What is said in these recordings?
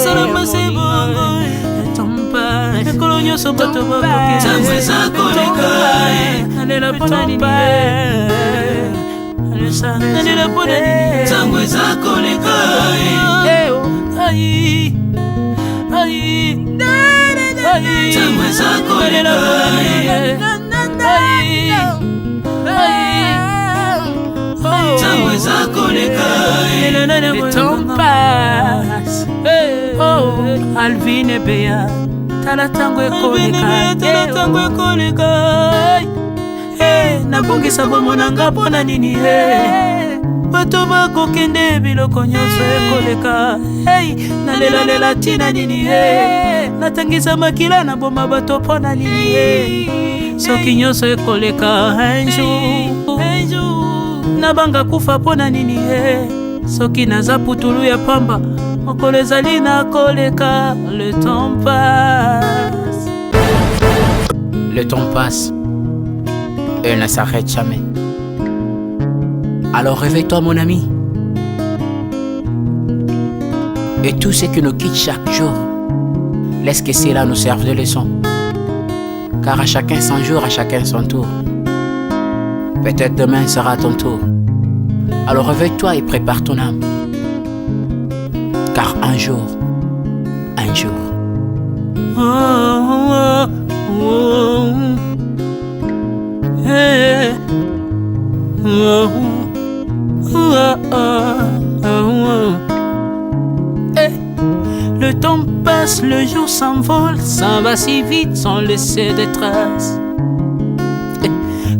salama se bongo tompa kolonyo so bato bakoki ntango eza koleka nalela mpona nini nalela mpona nini ntango eza koleka ntango eza koleka ntango eza koleka le temps passe Alvin Bea tala tango ekoleka nabongisa bomonanga mpona nini bato bakokende biloko nyonso ekoleka nalelalela ntina nini natangisa makila na boma bato mpona nini soki nyonso ekoleka un jour nabanga kufa mpona nini soki naza putulu ya pamba mokolo ezali na koleka. Le temps passe, le temps passe, elle ne s'arrête jamais. Alors réveille-toi mon ami, et tout ce qui nous quitte chaque jour, laisse que cela nous serve de leçon. Car à chacun son jour, à chacun son tour. Peut-être demain sera ton tour. Alors réveille-toi et prépare ton âme. Car un jour, le temps passe, le jour s'envole, s'en va si vite sans laisser de traces.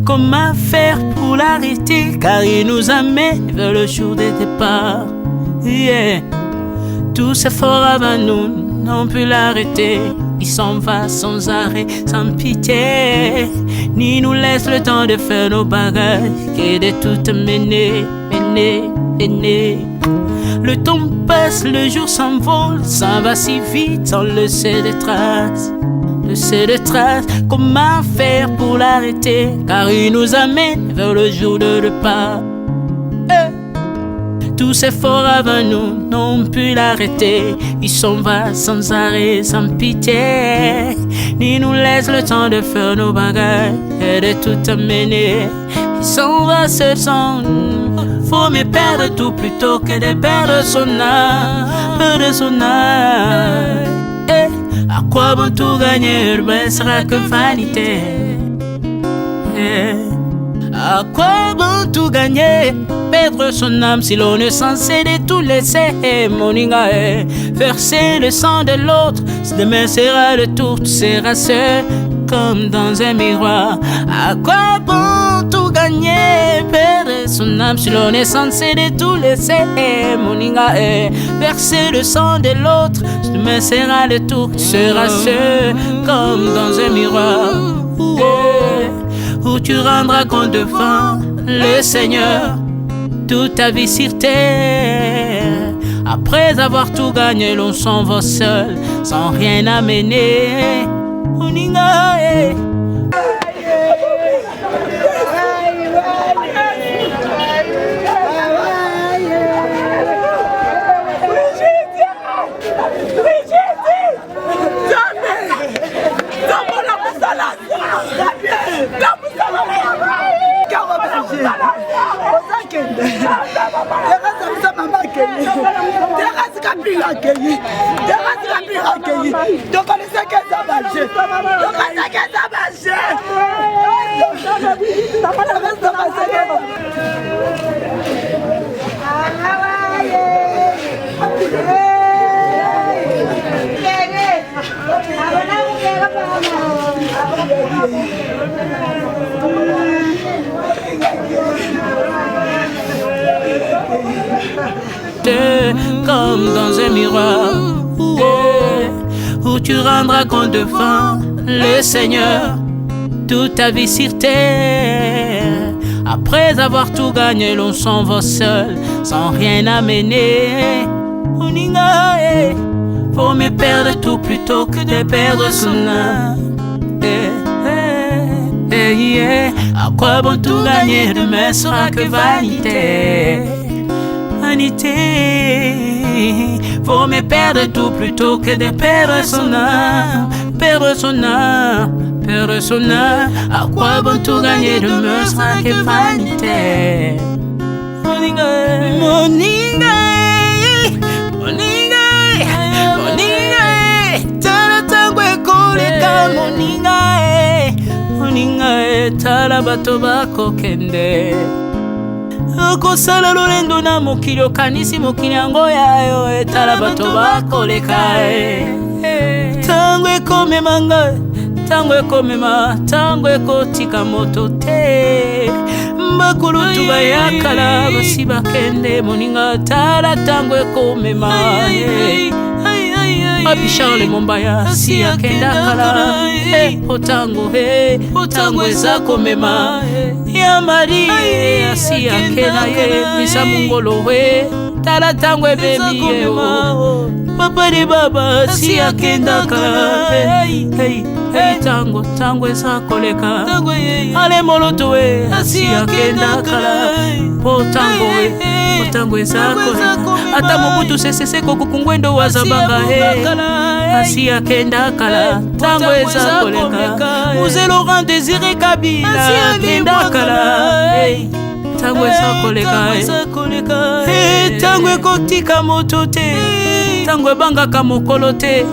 Comment faire pour l'arrêter, car il nous amène vers le jour de départ. Tous ces forts avant nous n'ont pu l'arrêter. Il s'en va sans arrêt, sans pitié, ni nous laisse le temps de faire nos bagages, que de tout mener. Le temps passe, le jour s'envole, s'en va si vite sans laisser de traces. Comment faire pour l'arrêter, car il nous amène vers le jour de départ. Tous ces forts avant nous n'ont pu l'arrêter. Il s'en va sans arrêt, sans pitié, ni nous laisse le temps de faire nos bagages et de tout amener. Il s'en va seul sans nous. Faut me perdre tout plutôt que de perdre son âme, À quoi bon tout gagner, mais sera que vanité. À quoi bon tout gagner, perdre son âme si l'on est censé de tout laisser. Moninga, verser le sang de l'autre, si demain sera le tour, tu seras seul comme dans un miroir. À quoi bon tout gagner, perdre son âme si l'on est censé de tout laisser. Moninga, verser le sang de l'autre, si demain sera le tour, tu seras seul comme dans un miroir. Où tu rendras compte devant le Seigneur toute ta vie sur terre. Après avoir tout gagné, l'on s'en va seul sans rien amener. Moninga, comme dans un miroir, où tu rendras compte devant le Seigneur toute ta vie sur terre. Après avoir tout gagné, l'on s'en va seul sans rien amener. Moninga, faut me perdre tout plutôt que de perdre son âme. À quoi bon tout gagner, demain sera que vanité. vanité. Faut me perdre tout plutôt que de perdre son âme. Perdre son âme, perdre son âme. À quoi bon tout gagner de me sera que vanité. Moninga, moninga, moninga, moninga. Tala tangwe koleka moninga, moninga. Tala bato bako kende. Okosala lolendo na mokili okanisi mokili yango yayo. Tala bato bakoleka. Tango ekomema ngai, tango ekomema, tango ekotika moto te. Bakulutu bayakala basi bakende moninga. Tala tango ekomema. Abi Charles Mombaya si akenda kala. Otango otango eza komema. Ya Mari si akena ye misa mungolo we. Tala tango ebebi ye o. Papa de baba si akenda kala. Tango tango eza koleka. Ale moloto we si akenda kala. Po tango we tango eza koleka. Ata mobutu sesese kokukungwendo wazabanga asi akenda kala. Tango eza koleka. Mzee Laurent Désiré Kabila akenda kala. Tango eza koleka. Tango ekotika moto te. Tango ebangaka mokolo te.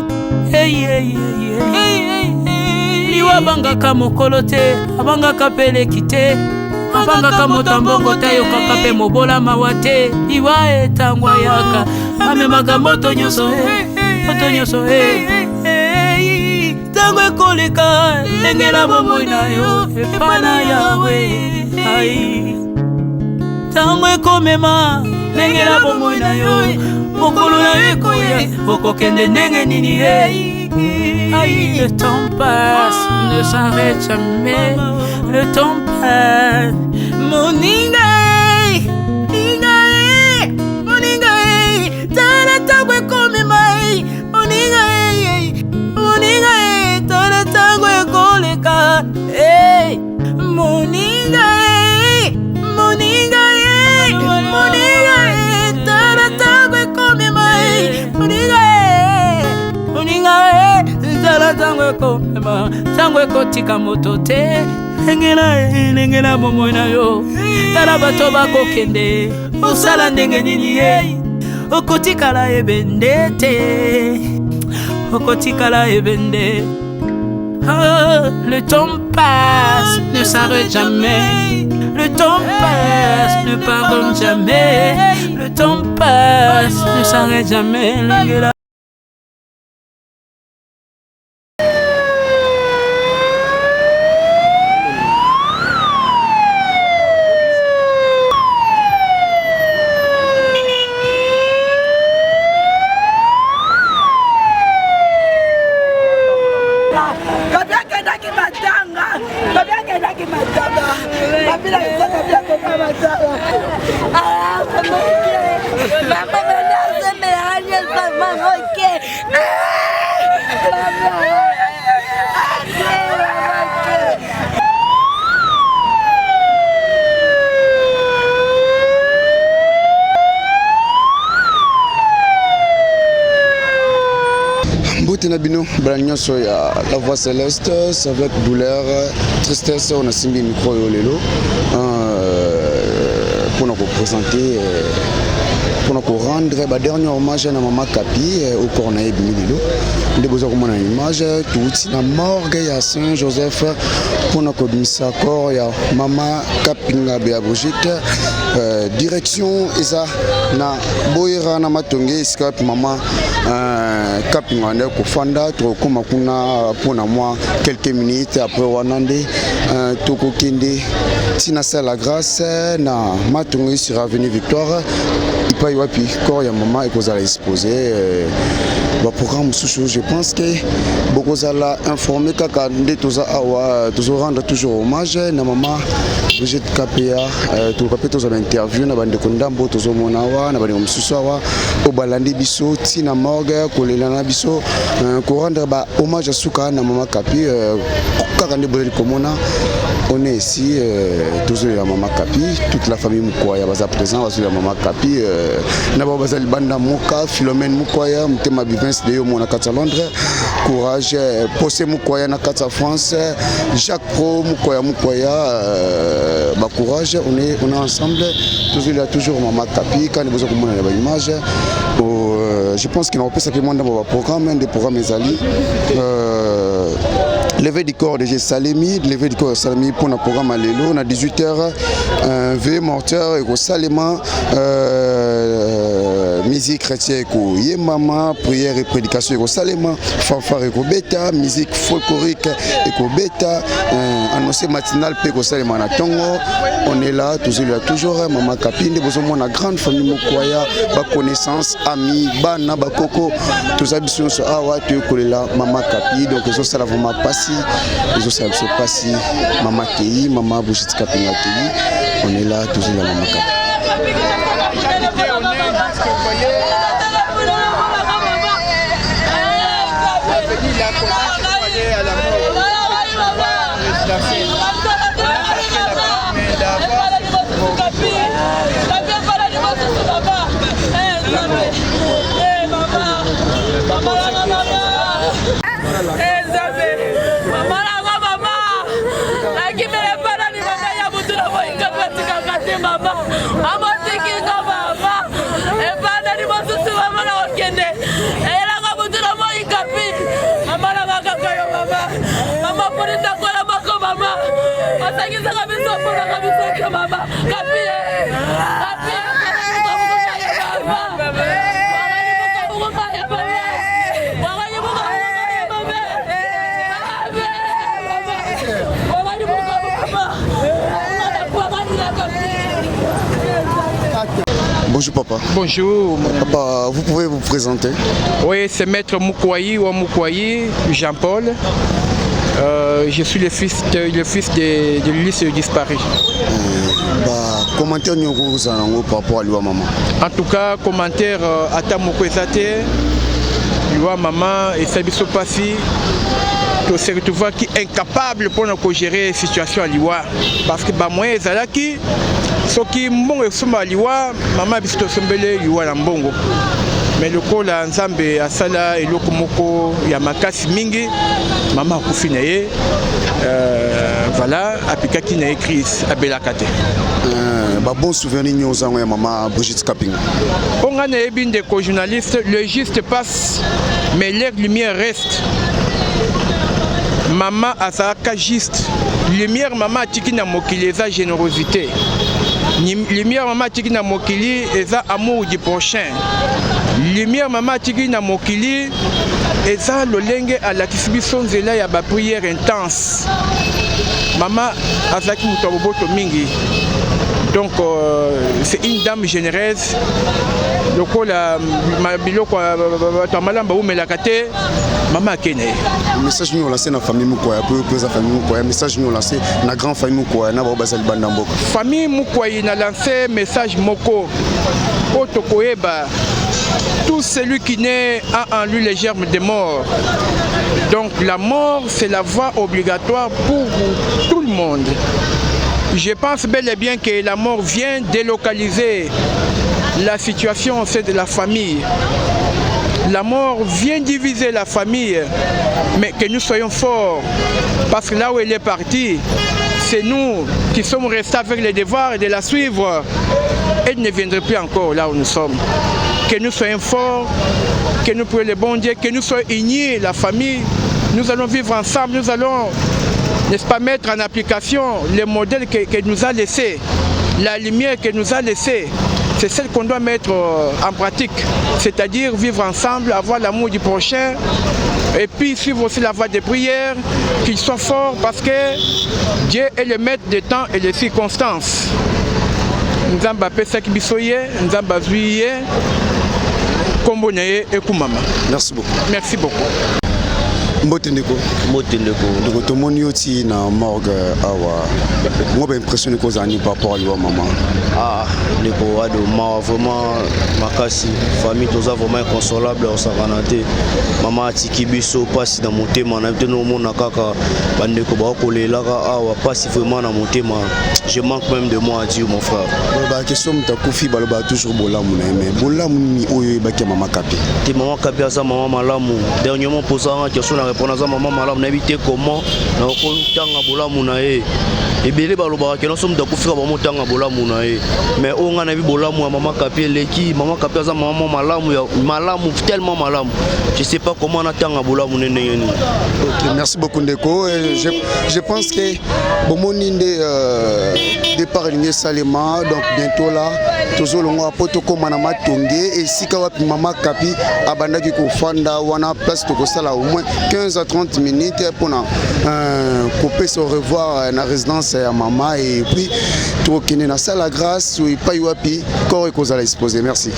Liwa bangaka mokolo te. Abangaka peleki te. Abangaka motambongo te. Yokaka pe mobola mawa te. Liwa tango yaka. Amemaka moto nyoso moto nyoso tango ekoleka. Lengela bomoi na yo epana yawe. Tango ekomema. Lengela bomoi na yo mokolo na ekoya. Okokende ndenge nini le temps passe, ne s'arrête jamais. Le temps passe. Moninga, moninga, moninga. Tala tango ekomema. Moninga, moninga. Tala tango ekoleka. Moninga, moninga, moninga. Tala tango ekomema. Moninga, moninga. Tala tango ekomema. Tango ekotika moto te. Lengela bomoi na yo. Tala bato bakokende. Osala ndenge nini okotikala ebende te. Okotikala ebende. Le temps passe, ne s'arrête jamais. Le temps passe, ne pardonne jamais. Le temps passe, ne s'arrête jamais. Nabino, Bragnoso, la voix céleste, c'est avec douleur, tristesse, on a simbi micro et lelo pour nous présenter, pour nous rendre le dernier hommage à Maman Kapi au Corneille Bimililo. Nous avons besoin d'une image, tout la morgue à Saint-Joseph pour nous commissaire corps, il y a Maman Kapinga Béabogite, direction Esa na Boira na Matonge, Skype Maman Kapinga Kofanda, Trokoma Kuna pour moi quelques minutes après Wanande, Toko Kende, Tina la grâce, na Matonge sera venu victoire. Il peut y avoir corps, il y a maman et qu'on a exposé. le programme sous je pense que beaucoup là informé kaka nde toza awa tozo rendre toujours hommage na maman Brigitte Kapia to kapé toza interview na bande kondambo tozo monawa na bande mususu awa o balandi biso tina morgue kolela na biso ko rendre ba hommage suka na maman Kapi kaka nde boleli komona on est ici toujours la maman Kapi toute la famille Mukwaya baza présent bazo la maman Kapi na ba bazali banda moka Philomène Mukwaya mtema Bivens de yo mona kata Londres courage Posé Mukwaya na kata France Jacques Pro Mukwaya ba courage on est ensemble toujours là toujours maman Kapi quand vous avez montré la image je pense qu'il n'a pas ça que moi dans mon programme des programmes ezali levé du corps de Salemi, levé du corps de Salemi pour le programme à Lelo, on a 18h, veillée morteur et au Salema, musique chrétienne, yé maman, prière et prédication au Salema, fanfare et bêta, musique folklorique et bêta, annoncé matinal et au Salema na Tongo, on est là, toujours maman Kapi, nous avons une grande famille Mukwaya, ba connaissance, amis, bana, ba koko, tout ça, bisous, awa, tu es là, maman Kapi, donc ils ont ça vraiment passé. Les autres savent pas si maman Kei, maman Brigitte Kapia Kei, on est là toujours la maman Kapi. Bonjour papa. Bonjour. Papa, vous pouvez vous présenter? Oui, c'est Maître Mukwayi ou Mukwayi, Jean-Paul. Je suis le fils de l'Ulysse disparu. Commentaire par rapport à Liwa Maman. En tout cas, commentaire à Tamokwezate, Liwa Maman et Sabiso Passi. Se retrouve qui est incapable pour nous gérer la situation à Liwa. Parce que moi, Zalaki, ce qui est bon à Liwa, maman a visto sombele Liwa Lambongo. Mais le coup là, Nzambe Asala et Lokomoko, Yamakasi Mingi, maman a kufinaye. Voilà, Apika qui n'a écrit à Belakate. Bon souvenir nous avons maman Brigitte Kapia. On a des journalistes, le juste passe, mais l'air lumière reste. Maman Azaka juste. Lumière maman tiki na mokili eza générosité. Lumière maman tiki na mokili eza amour du prochain. Lumière maman tiki na mokili eza lolenge ala kisibiso nzela ya ba prière intense. Maman Azaki mutoboto mingi. Donc c'est une dame généreuse. Lokola biloko tamalamba ou melakate maman kene. Message nous lancé na famille Mukwaya pour la famille Mukwaya, message nous lancé na grande famille Mukwaya na bazali bandambo. Famille Mukwaya na lancé message moko otokoeba tout celui qui naît a en lui les germes de mort. Donc la mort c'est la voie obligatoire pour tout le monde. Je pense bel et bien que la mort vient délocaliser la situation au sein de la famille. La mort vient diviser la famille, mais que nous soyons forts. Parce que là où elle est partie, c'est nous qui sommes restés avec les devoirs et de la suivre. Elle ne viendrait plus encore là où nous sommes. Que nous soyons forts, que nous prions le bon Dieu, que nous soyons unis, la famille. Nous allons vivre ensemble, nous allons, n'est-ce pas, mettre en application les modèles qu'elle nous a laissés, la lumière qu'elle nous a laissée. C'est celle qu'on doit mettre en pratique, c'est-à-dire vivre ensemble, avoir l'amour du prochain, et puis suivre aussi la voie des prières, qu'ils soient forts parce que Dieu est le maître des temps et des circonstances. Nous avons fait ça qui bisoye, nous avons Kombo Naye et Koumama. Merci beaucoup. Merci beaucoup. Mbotendeko. Ndeko tomoni oti na morgue awa. Moi ben impressionné ko zani par rapport à lui maman. Ah, ndeko ado ma vraiment makasi famille toza vraiment inconsolable au savanate. Maman atiki biso pasi na motema na teno mona kaka bandeko ba kolela ka awa pasi vraiment na motema. Je manque même de moi à dire mon frère. Ba question mta kufi baloba toujours bolamu na mais bolamu ni oyo ba ke maman kapi. Ti maman kapi asa maman malamu. Dernièrement posant question na répondre à maman malamu na éviter comment na ko tanga bolamu na e. Ebele baloba ke no somme ta kufi ba motanga bolamu na e. Mais on a vu bolamu à maman kapi leki maman kapi asa maman malamu ya malamu tellement malamu. Je sais pas comment on attend à bolamu nene. OK, merci beaucoup Ndeko. Je pense que bomoni départ Lingue Salema, donc bientôt là toujours longo apoto ko manama tongé et si ka wapi mama kapi abandaki ko fanda wana place to ko sala au moins 15 à 30 minutes pour couper se revoir na résidence ya mama et puis to kine na sala grâce ou pas wapi corps ko sala exposer. Merci.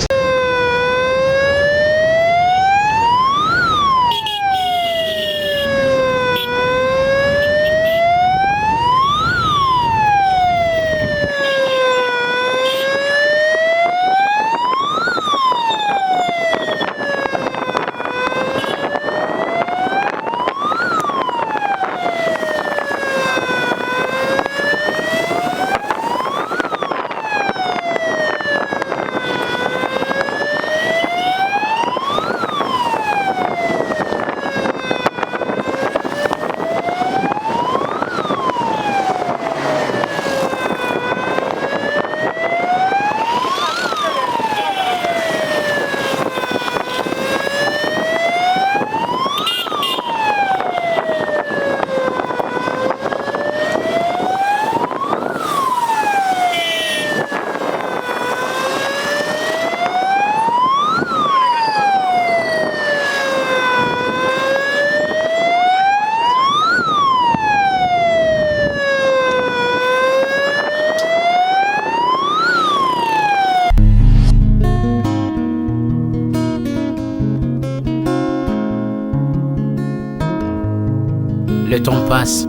Le temps passe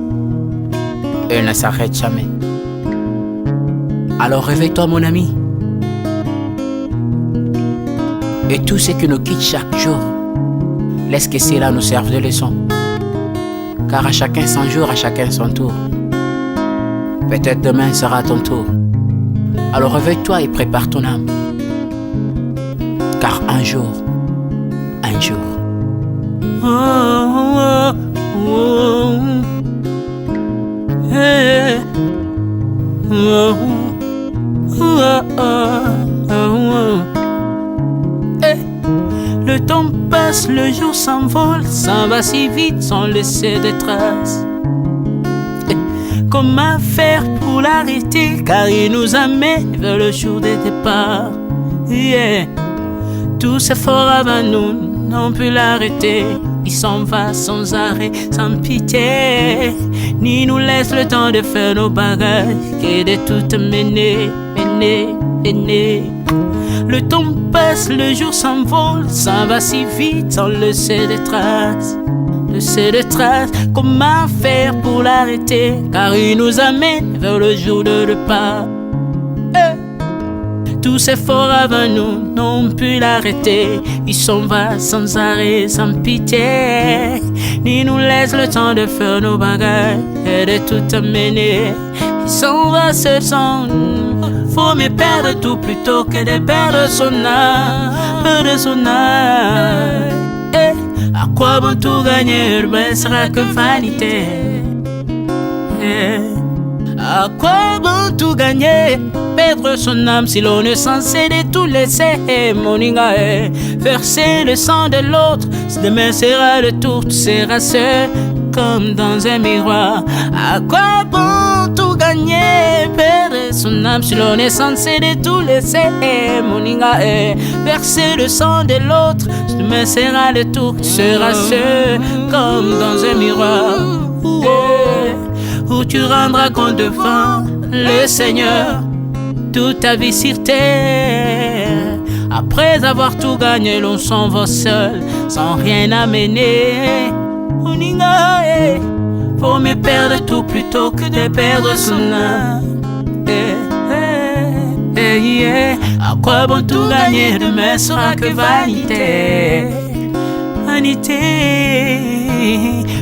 et ne s'arrête jamais. Alors réveille-toi mon ami. Et tout ce qui nous quitte chaque jour, laisse que cela nous serve de leçon. Car à chacun son jour, à chacun son tour. Peut-être demain sera ton tour. Alors réveille-toi et prépare ton âme. Car un jour, oh, oh, oh, hey, oh, oh, oh, oh. Hey. Le temps passe, le jour s'envole, s'en va si vite sans laisser de traces. Hey. Comment faire pour l'arrêter, car il nous amène vers le jour de départ. Yeah. Tout c'est fort avant nous, on peut l'arrêter. Il s'en va sans arrêt, sans pitié, ni nous laisse le temps de faire nos bagages, que de tout mener. Le temps passe, le jour s'envole, s'en va si vite sans laisser de traces. Comment faire pour l'arrêter, car il nous amène vers le jour de départ. Tous ces forts avant nous n'ont pu l'arrêter. Il s'en va sans arrêt, sans pitié, ni nous laisse le temps de faire nos bagages et de tout amener. Il s'en va seul sans nous. Faut me perdre tout plutôt que de perdre son âme, à quoi bon tout gagner, ben sera que vanité. À quoi bon tout gagner, perdre son âme si l'on est censé de tout laisser. Moninga, verser le sang de l'autre, demain sera le tour, tu seras seul comme dans un miroir. À quoi bon tout gagner, perdre son âme si l'on est censé de tout laisser. Moninga, verser le sang de l'autre, demain sera le tour, tu seras seul comme dans un miroir. Où tu rendras compte devant le Seigneur toute ta vie sur terre. Après avoir tout gagné, l'on s'en va seul, sans rien amener. Moninga, faut me perdre tout plutôt que de perdre son âme. À quoi bon tout gagner, demain sera que vanité. Vanité,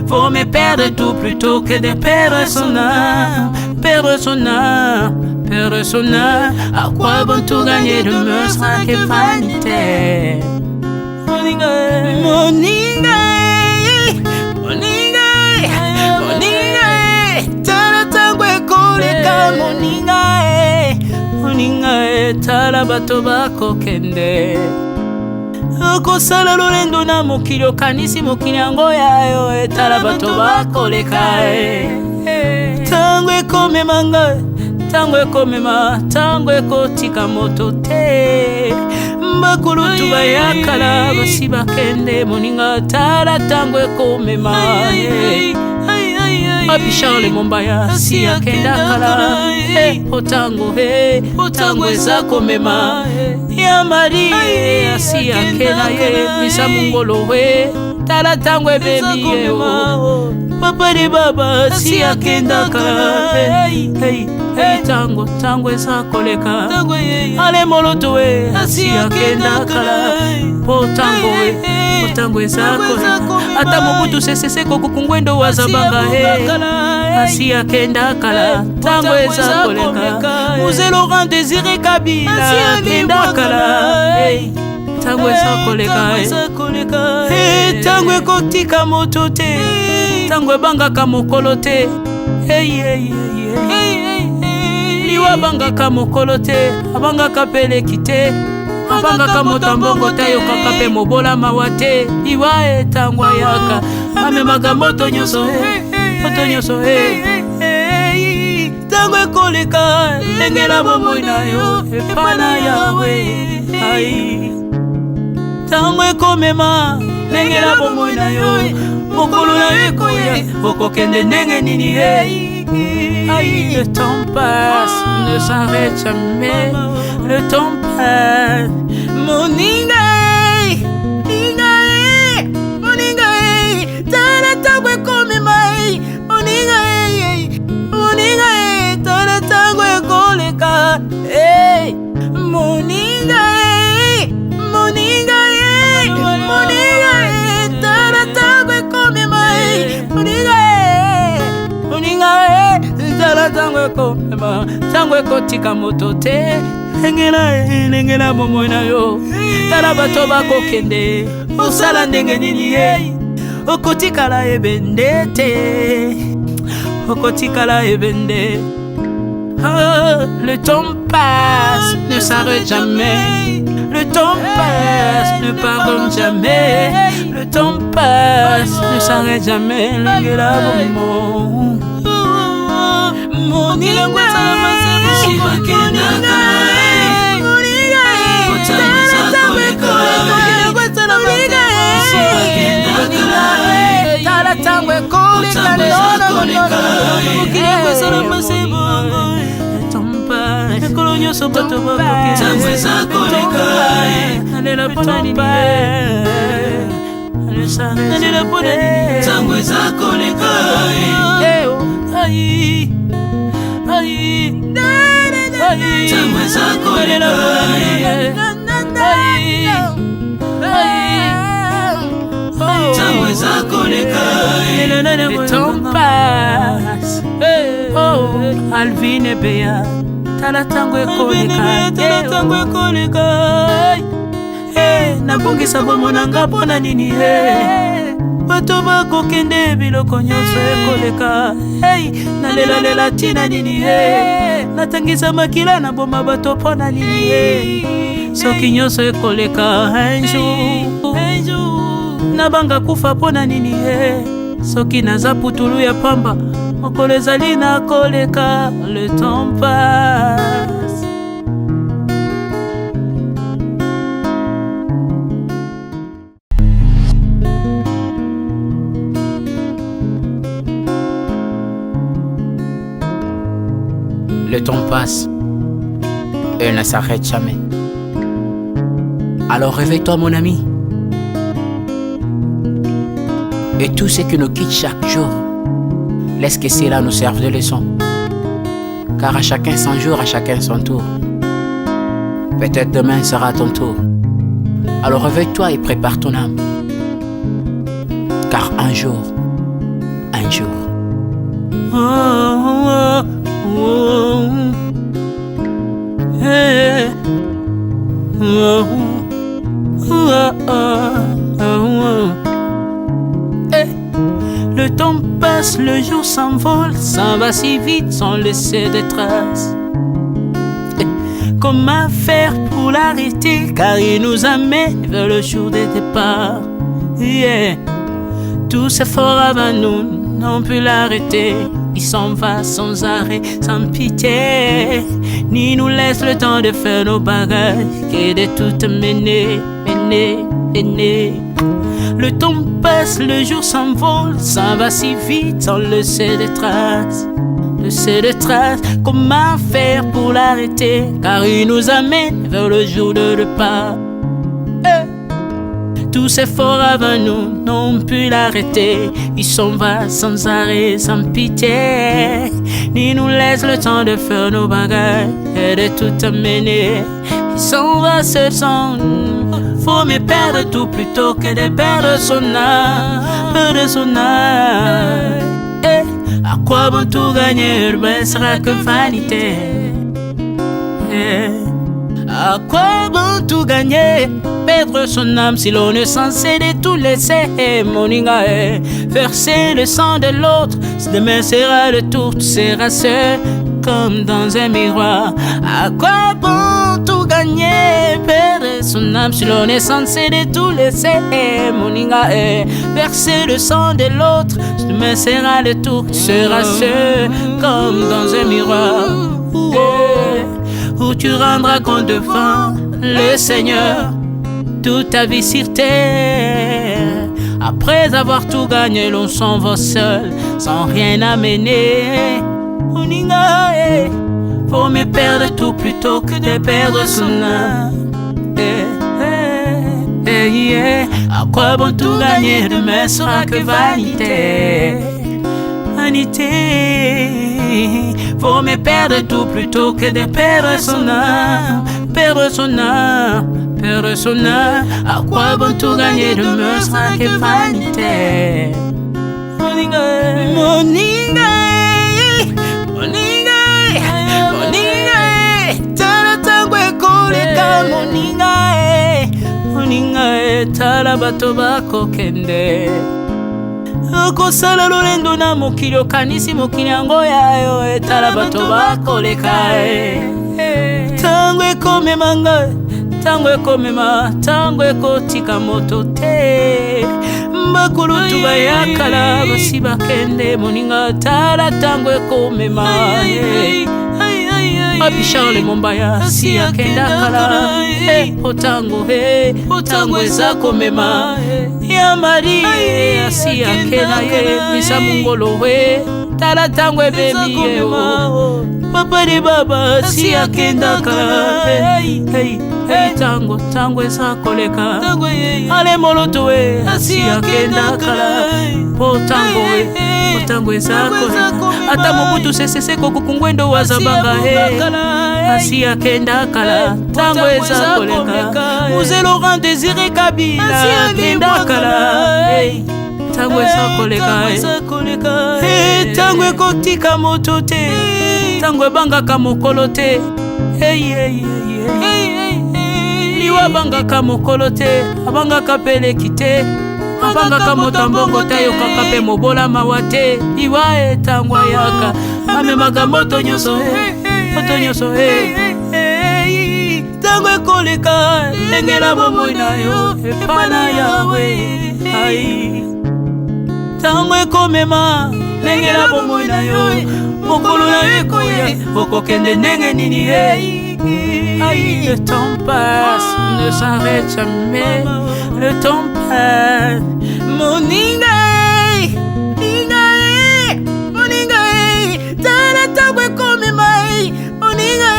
faut me perdre tout plutôt que de perdre son âme. Perdre son âme, perdre son âme. À quoi bon tout gagner, demain sera que vanité. Moninga, Moninga, Moninga, Moninga, tala tangwe koleka Moninga, Moninga, tala bato bako kende. Okosala lolendo na mokili okanisi mokili yango yayo, tala bato bako leka. Tango ekomema ngai, tango ekomema, tango ekotika moto te. Bakulutu bayakala basi bakende Moninga, tala tango ekomema. Papi Charles Mombaya si akenda kala. Otango otango eza komema. Ya Mari si akenda ye misa mungolo tala tango ebebi ye. Papa de baba si akenda kala. Tango tango eza koleka. Ale moloto si akenda kala. Potango potango eza koleka. Ata mobutu sesese kokukungwendo wazabanga asi akenda kala. Tango eza koleka. Mzee Laurent Désiré Kabila akenda kala. Tango eza koleka. Tango ekotika moto te, tango ebangaka mokolo te. Liwa bangaka mokolo te, abangaka peleki te, abangaka moto mbongo te, yokaka pe mobola mawa te. Liwa tango ayaka amemaka moto nyonso moto nyonso tango ekoleka. Lengela bomoi na yo epana yawe. Tango ekomema lengela bomoi na yo, mokolo na yo ekoya okokende ndenge nini. Le temps passe, ne s'arrête jamais. Le temps passe. Moninga, Moninga, tala tango ekomema. Moninga, Moninga, tala tango ekoleka. Moninga, Moninga, Moninga, tala tango ekomema. Moninga, Moninga, tala tango ekomema. Tango ekotika moto te. Lengela bomoi na yo, tala bato bakokende. Osala ndenge nini okotikala ebende te, okotikala ebende. Le temps passe, ne s'arrête jamais. Le temps passe, ne pardonne jamais. Le temps passe, ne s'arrête jamais. Lengela bomoi Moninga, tala tango ekoleka. Ekolo nyonso bato bakokende. Nalela mpona nini nalela mpona nini. Tango eza koleka. Tango eza koleka. Tango eza koleka. Le temps passe. Oh, Alvin et Béa, tala tango ekoleka. Tala tango ekoleka. Nabongisa bomona nga mpona nini. Bato bakokende biloko nyonso ekoleka. Nalela tina nini. Natangisa makila na boma bato mpona nini. Soki nyonso ekoleka un jour, nabanga kufa mpona nini. Soki naza putulu ya pamba, mokolo ezali na koleka. Le temps passe. Le temps passe et ne s'arrête jamais. Alors réveille-toi mon ami. Et tout ce qui nous quitte chaque jour, laisse que cela nous serve de leçon. Car à chacun son jour, à chacun son tour. Peut-être demain sera ton tour. Alors réveille-toi et prépare ton âme. Car un jour, oh, oh, oh, hey, oh, oh, oh, oh. Hey. Le temps passe, le jour s'envole, s'en va si vite sans laisser de traces. Hey. Comment faire pour l'arrêter, car il nous amène vers le jour de départ. Yeah. Tout s'effort avant nous, n'ont pu l'arrêter. Il s'en va sans arrêt, sans pitié, ni nous laisse le temps de faire nos bagages, que de tout mener. Le temps passe, le jour s'envole, s'en va si vite sans laisser de traces. Comment faire pour l'arrêter, car il nous amène vers le jour de départ. Tous ces forts avant nous n'ont pu l'arrêter. Il s'en va sans arrêt, sans pitié, ni nous laisse le temps de faire nos bagages et de tout amener. Il s'en va seul sans nous. Faut me perdre tout plutôt que de perdre son âme, à quoi bon tout gagner, ben sera que vanité. À quoi bon tout gagner, perdre son âme si l'on est censé de tout laisser. Moninga, verser le sang de l'autre, demain sera le tour, tu seras seul comme dans un miroir. À quoi bon tout gagner, perdre son âme si l'on est censé de tout laisser. Moninga, verser le sang de l'autre, demain sera le tour, tu seras seul comme dans un miroir. Où tu rendras compte devant le Seigneur toute ta vie sur terre. Après avoir tout gagné, l'on s'en va seul, sans rien amener. Moninga, faut me perdre tout plutôt que de perdre son âme. À quoi bon tout gagner, demain sera que vanité. Faut me perdre tout plutôt que de perdre son âme. À quoi bon tout gagner, demain sera que vanité. Moninga, tala tangwe koleka. Moninga, tala bato bako kende. Kosala lolendo na mokili okanisi mokili yango yayo, tala bato bakoleka. Tango ekomema ngai, tango ekomema, tango ekotika moto te. Bakulutu bayakala basi bakende. Moninga, tala tango ekomema. Papi Charles Mombaya si akenda kala. Otango eza komema. Ya Mari si akenda misa mungolo we. Tala tango ebemi yeo. Papa de baba si akenda kala. Tango eza koleka. Ale moloto we si akenda kala. Tango eza koleka. Ata mobutu sesese kokukungwendo wazabanga asi akenda kala. Tango eza koleka. Muse Laurent Désiré Kabila akenda kala. Tango eza koleka. Tango ekotika moto te, tango ebangaka mokolo te. Liwa bangaka mokolo te, abangaka peleki te. Abangaka motambongo te, yokaka pe mobola mawa te. Liwa tango yaka amemaka moto nyonso tango ekoleka. Lengela bomoi na yo epana yawe. Tango ekomema, lengela bomoi na yo. Mokolo na yo ekoya, okokende ndenge nini. Le temps passe, ne s'arrête jamais. Le temps passe. Moninga, tala tango ekomema. Moninga,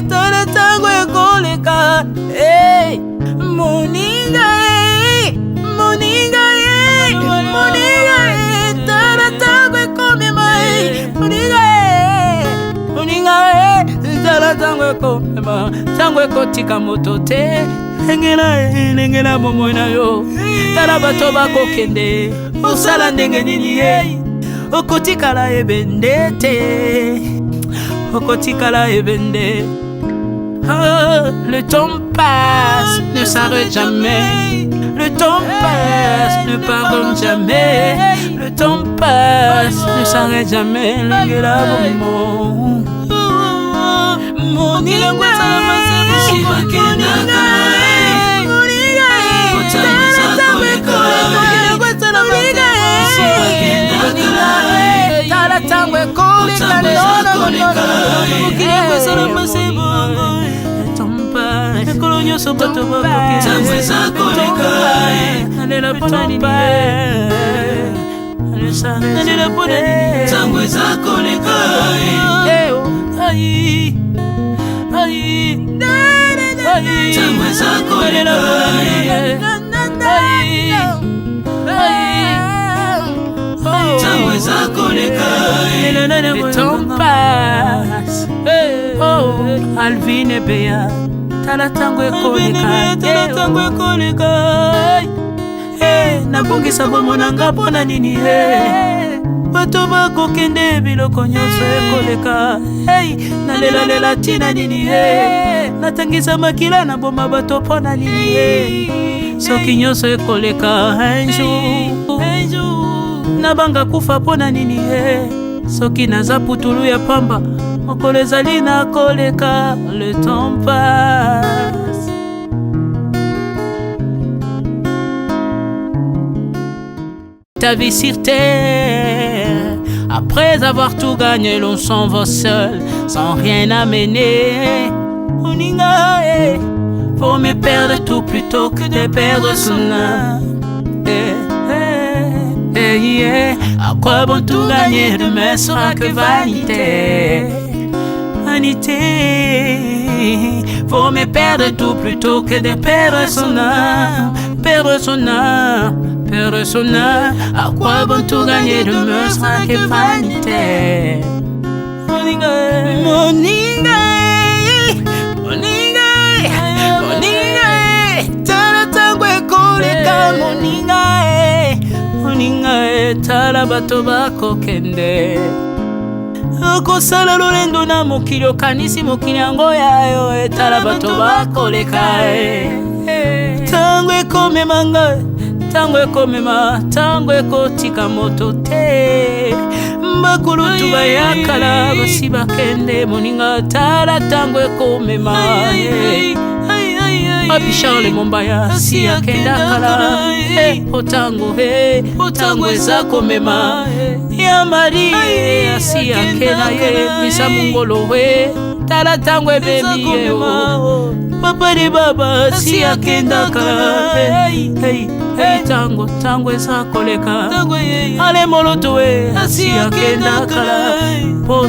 tala tango ekoleka. komema ntango ekotika moto te engela bomoi na yo tala bato bakokende osala ndenge nini ye okotikala ebende te okotikala ebende. Le temps passe, ne s'arrête jamais. Le temps passe, ne pardonne jamais. Le temps passe, ne s'arrête jamais. L'engela bomo. Moni lengwa sama sama. Shiva kendaka. Otamu zako leka. Shiva kendaka. Tala tangwe kolika nono nono. Mukilengwa sama sama. Kolonyo bato bakoke tangwe zako leka nalela pona nini nalela pona nini tangwe zako leka ai tangwe zako leka tangwe zako leka. Le temps passe. Oh, Alvin et Béa tala tango ekoleka nabongisa bomona nga mpona nini bato bakokende biloko nyonso ekoleka nalelalela ntina nini natangisa makila na boma bato mpona nini soki nyonso ekoleka un jour nabanga kufa mpona nini soki naza putulu ya pamba mokolo ezali na koleka. Le temps passe. Ta vie sur terre, après avoir tout gagné, l'on s'en va seul, sans rien amener. Oninga, faut me perdre tout plutôt que de perdre son âme. À quoi bon tout gagner, demain sera que vanité. Vanité, faut me perdre tout plutôt que de perdre son âme. Perdre son âme, perdre son âme. À quoi bon tout gagner, demain sera que vanité. Moninga, moninga, moninga, moninga, tala tango ekoleka moninga. Moninga tala bato bakokende okosala lolendo na mokili okanisi mokili yango yayo tala bato bakoleka tango ekomema nga tango ekomema tango ekotika moto te bakulutu bayakala basi bakende moninga tala tango ekomema Papi Charles Mombaya si akenda kala otango eza komema ya mari si akenda ye misa mungolo we tala tango ebebi ye papa de baba si akenda kala tango eza koleka ale moloto we si akenda kala po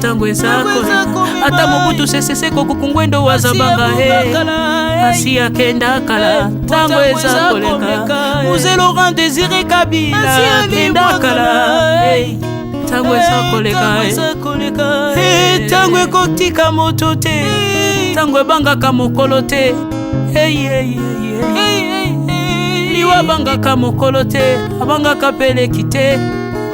tango eza koleka ata mobutu sesese kokukungwendo wazabanga asi akenda kala tango eza koleka Mzee Laurent Désiré Kabila akenda kala tango eza koleka tango ekotika moto te tango ebangaka mokolo te liwa abangaka mokolo te abangaka peleki te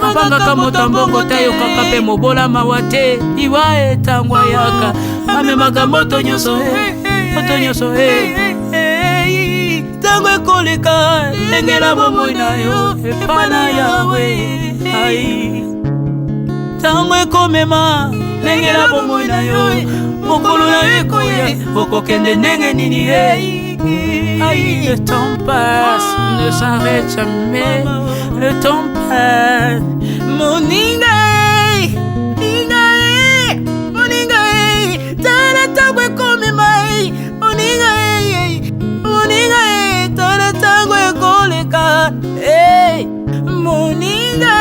abangaka moto mbongo te ayokaka mpe mobola mawa te liwa tango ayaka amemaka moto nyonso tango ekoleka lengela bomoi na yo epa na yawe tango ekomema lengela bomoi na yo mokolo na yo ekoya okokende ndenge nini le temps passe ne s'arrête jamais le temps passe moninga tala tango ekomema moninga tala tango ekoleka moninga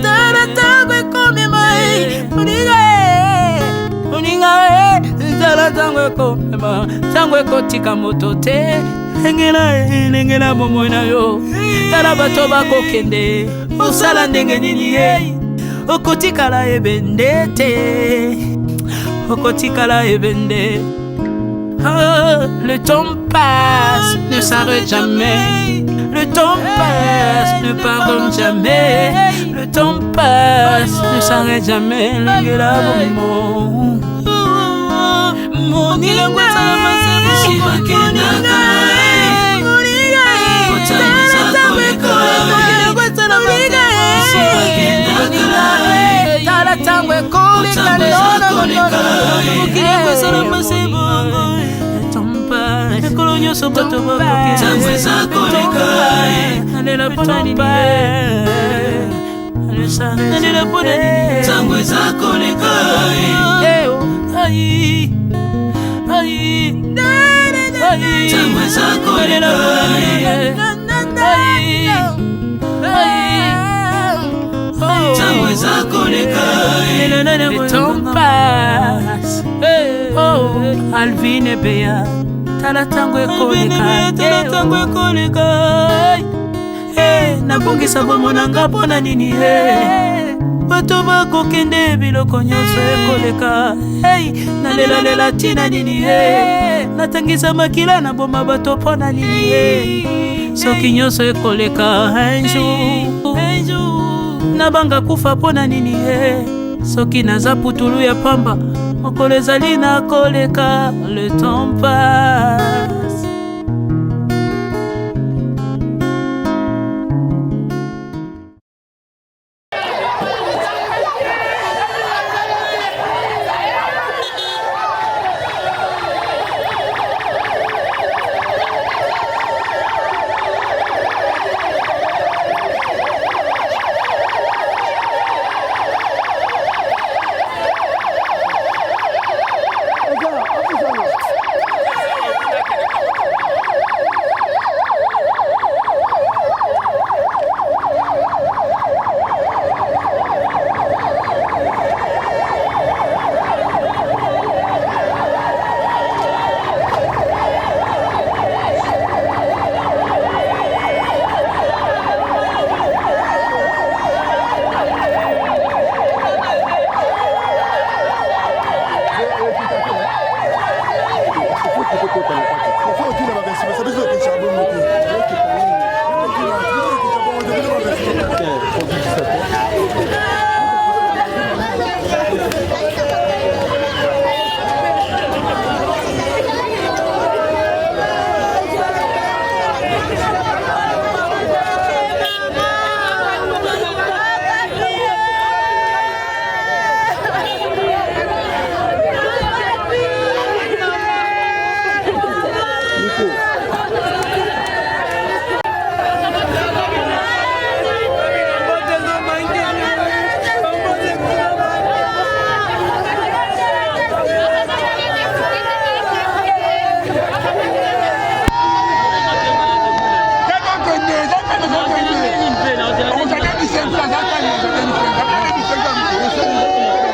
tala tango ekomema moninga tala tango ekomema tango ekotika moto te lengela bomoi na yo tala bato bakokende osala ndenge nini okotikala ebende te, okotikala ebende. Oh, le temps passe, ne s'arrête jamais. Le temps passe, ne pardonne jamais. Le temps passe, ne s'arrête jamais. Lingela bomo. Moninga, le temps passe. Oh, Alvin et Béa, tala tango ekoleka. Nabongisa bomonanga pona nini bato bakokende biloko nyonso ekoleka. Nalela tina nini natangisa makila na boma bato pona nini soki nyonso ekoleka. Un jour nabanga kufa pona nini soki naza putulu ya pamba mokolo ezali na koleka. Le temps passe.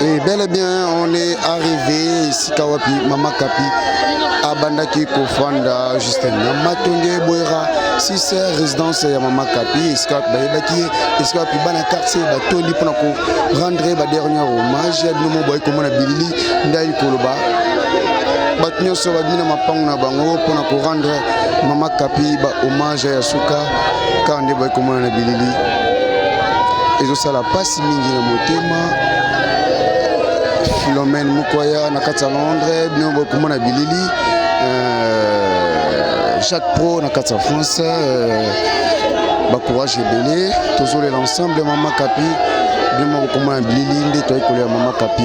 Et bel et bien, on est arrivé ici Kawapi, Mama Kapi, à Bandaki Kofanda, Justin Namatonge Boera, si c'est résidence à Mama Kapi, Escape Baïbaki, Escape Bana quartier, Batoli pour rendre le dernier hommage, nous boy comme on a Billy, Ndaï Koloba, Batnyo Sobadina Mapanga Bango pour rendre Mama Kapi hommage à Yasuka, car on est boy comme on a Billy. Et ça la passe mingi na motema. Philomène Mukwaya nakati Londres, Bino Komona Bilili, Jacques Pro nakati France, Bakourage Belé, toujours l'ensemble Mama Kapi, Bino Komona Bilili, Ndetoy Kolia Mama Kapi.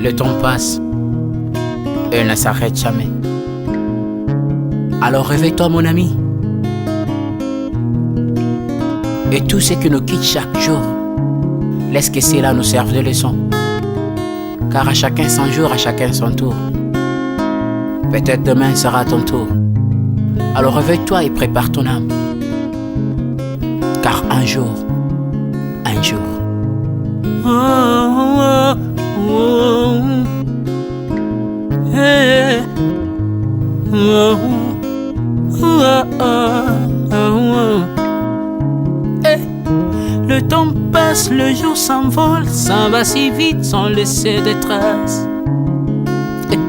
Le temps passe et ne s'arrête jamais. Alors réveille-toi mon ami. Et tout ce qui nous quitte chaque jour, laisse que cela nous serve de leçon. Car à chacun son jour, à chacun son tour. Peut-être demain sera ton tour. Alors réveille-toi et prépare ton âme. Car un jour, oh, oh, oh, hey, oh, oh, oh, oh. Hey. Le temps passe, le jour s'envole, s'en va si vite sans laisser de traces. Hey.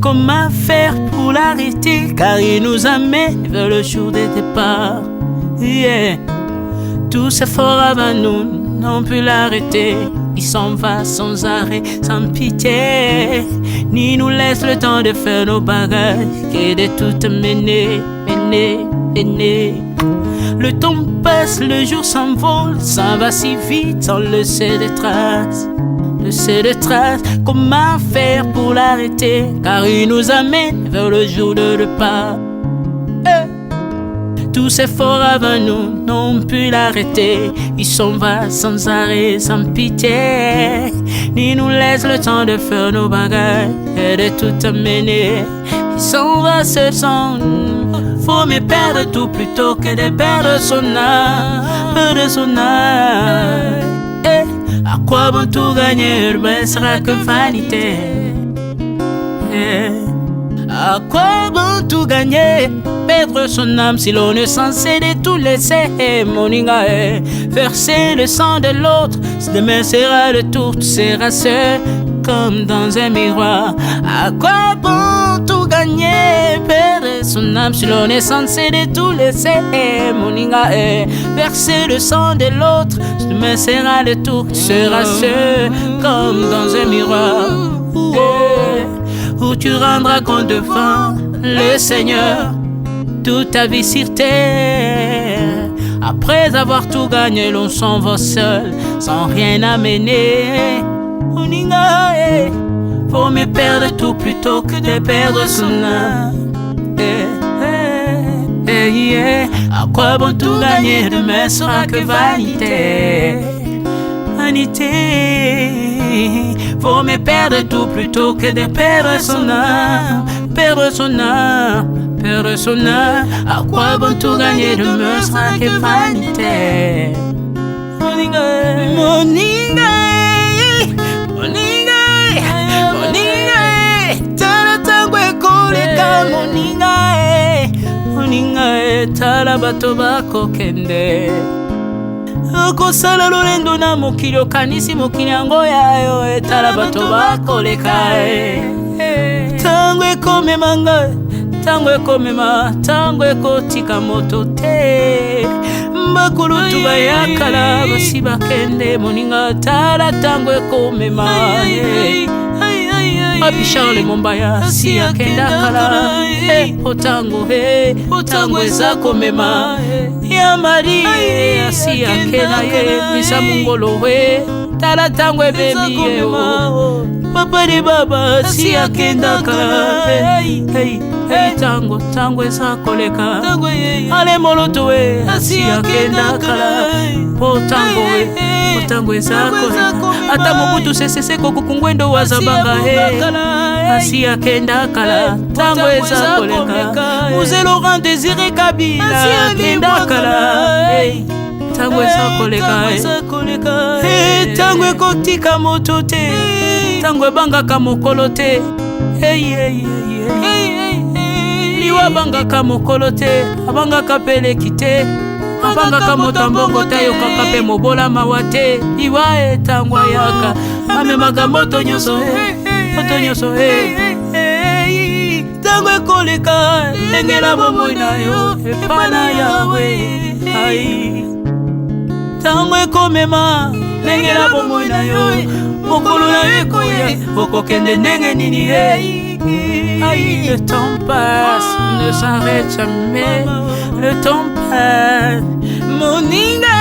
Comment faire pour l'arrêter, car il nous amène vers le jour de départ. Yeah. Tout s'effort avant nous, n'ont pu l'arrêter. Il s'en va sans arrêt, sans pitié, ni nous laisse le temps de faire nos bagages, que de tout mener. Le temps passe, le jour s'envole, s'en va si vite sans laisser de traces. Comment faire pour l'arrêter, car il nous amène vers le jour de départ. Tous ces forts avant nous n'ont pu l'arrêter. Il s'en va sans arrêt, sans pitié, ni nous laisse le temps de faire nos bagages et de tout amener. Il s'en va seul sans nous. Faut mieux perdre tout plutôt que de perdre son âme, à quoi bon tout gagner, ne sera que vanité. À quoi bon tout gagner, perdre son âme si l'on est censé de tout laisser. Moninga, verser le sang de l'autre, demain sera le tour, tu seras seul comme dans un miroir. À quoi bon tout gagner, perdre son âme si l'on est censé de tout laisser. Moninga, verser le sang de l'autre, demain sera le tour, tu seras seul comme dans un miroir. Où tu rendras compte devant le Seigneur toute ta vie sur terre. Après avoir tout gagné, l'on s'en va seul, sans rien amener. Faut mieux perdre tout plutôt que de perdre son âme. À quoi bon tout gagner, demain sera que vanité. Faut mieux perdre tout plutôt que de perdre son âme. À quoi bon tout gagner, demain sera que vanité. Moninga, tala tangwe koleka. Moninga, tala bato bako kende. Okosala lolendo na mokili, okanisi mokili yango yayo, tala bato bakoleka. Tango ekomema ngai, tango ekomema, tango ekotika moto te. Bakulutu bayakala basi bakende. Moninga, tala tango ekomema. Papi Charles Mombaya si akenda kala. Otango eza komema. Ya Marie si akenda ye misa mungolo we. Tala tango ebebi ye o. Papa de baba si akenda kala. Tango eza koleka. Ale moloto we si akenda kala. Tango eza koleka. Ata mobutu sesese kokukungwendo wazabanga asi akenda kala. Tango eza koleka. Mzee Laurent Désiré Kabila akenda kala. Tango eza koleka. Tango ekotika moto te, tango ebangaka mokolo te. Liwa bangaka mokolo te, abangaka peleki te. Abangaka moto mbongo te, yokaka pe mobola mawa te. Liwa tango ayaka, amemaka moto nyonso tango ekoleka, engela bomoi na yo epana yawe. Tango ekomema, engela bomoi na yo, mokolo na yo ekoya, okokende ndenge nini. Le temps passe, ne s'arrête jamais. Le temps passe. Moninga,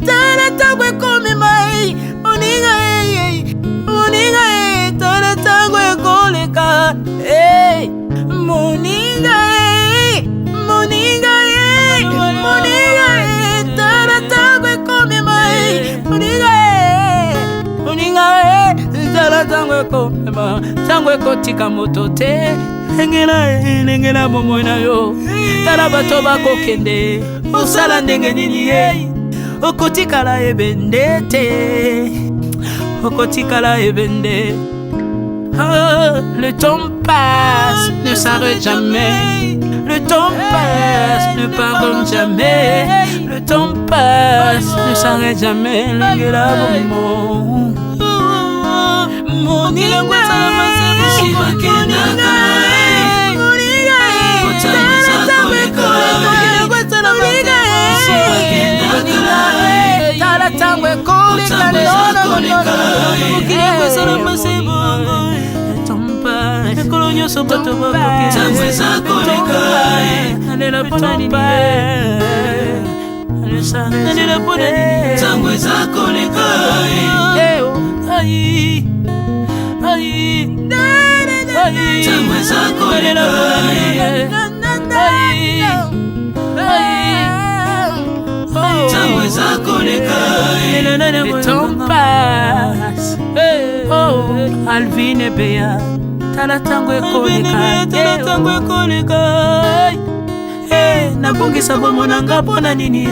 tala tango ekomema, Tango ekotika moto te lengela bomoi na yo tala bato bakokende osala ndenge nini ye okotikala ebende te okotikala ebende. Le temps passe, ne s'arrête jamais. Le temps passe, ne pardonne jamais. Le temps passe, ne s'arrête jamais. Lengela bomoi le temps passe. Alvin et Béa, tala tango ekoleka. Nabongisa bomona nga mpona nini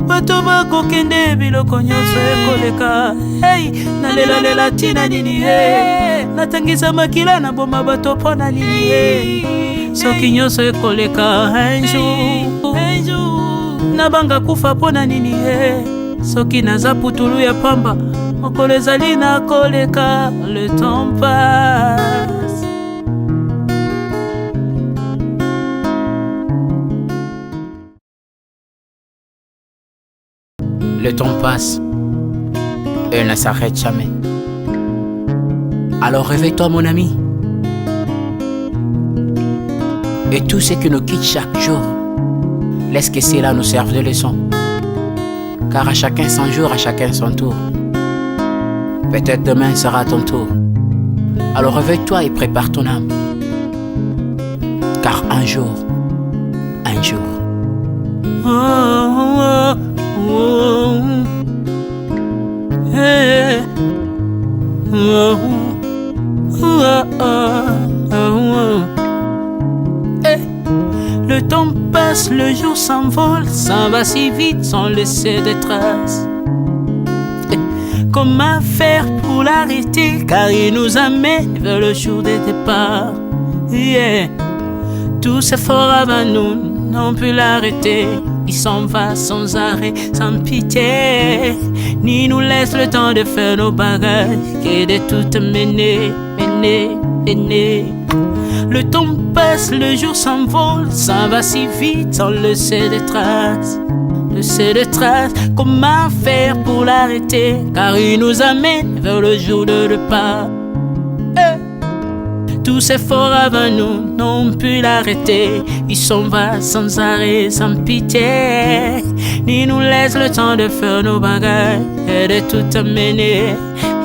bato bakokende biloko nyonso ekoleka. Nalela tina nini natangisa makila na boma bato mpona nini soki nyonso ekoleka. Un jour nabanga kufa mpona nini soki naza putulu ya pamba mokolo ezali nakoleka. Le temps passe. Le temps passe et ne s'arrête jamais. Alors réveille-toi mon ami. Et tout ce qui nous quitte chaque jour, laisse que cela nous serve de leçon. Car à chacun son jour, à chacun son tour. Peut-être demain sera ton tour. Alors réveille-toi et prépare ton âme. Car un jour, le temps passe, le jour s'envole, s'en va si vite sans laisser de traces. Comment faire pour l'arrêter, car il nous amène vers le jour de départ. Tous efforts avant nous n'ont pu l'arrêter. Il s'en va sans arrêt, sans pitié, ni nous laisse le temps de faire nos bagages, et de tout mener. Le temps passe, le jour s'envole, s'en va si vite sans laisser de traces. Comment faire pour l'arrêter, car il nous amène vers le jour de repas. Tous ces efforts avant nous n'ont pu l'arrêter. Il s'en va sans arrêt, sans pitié, ni nous laisse le temps de faire nos bagages et de tout amener.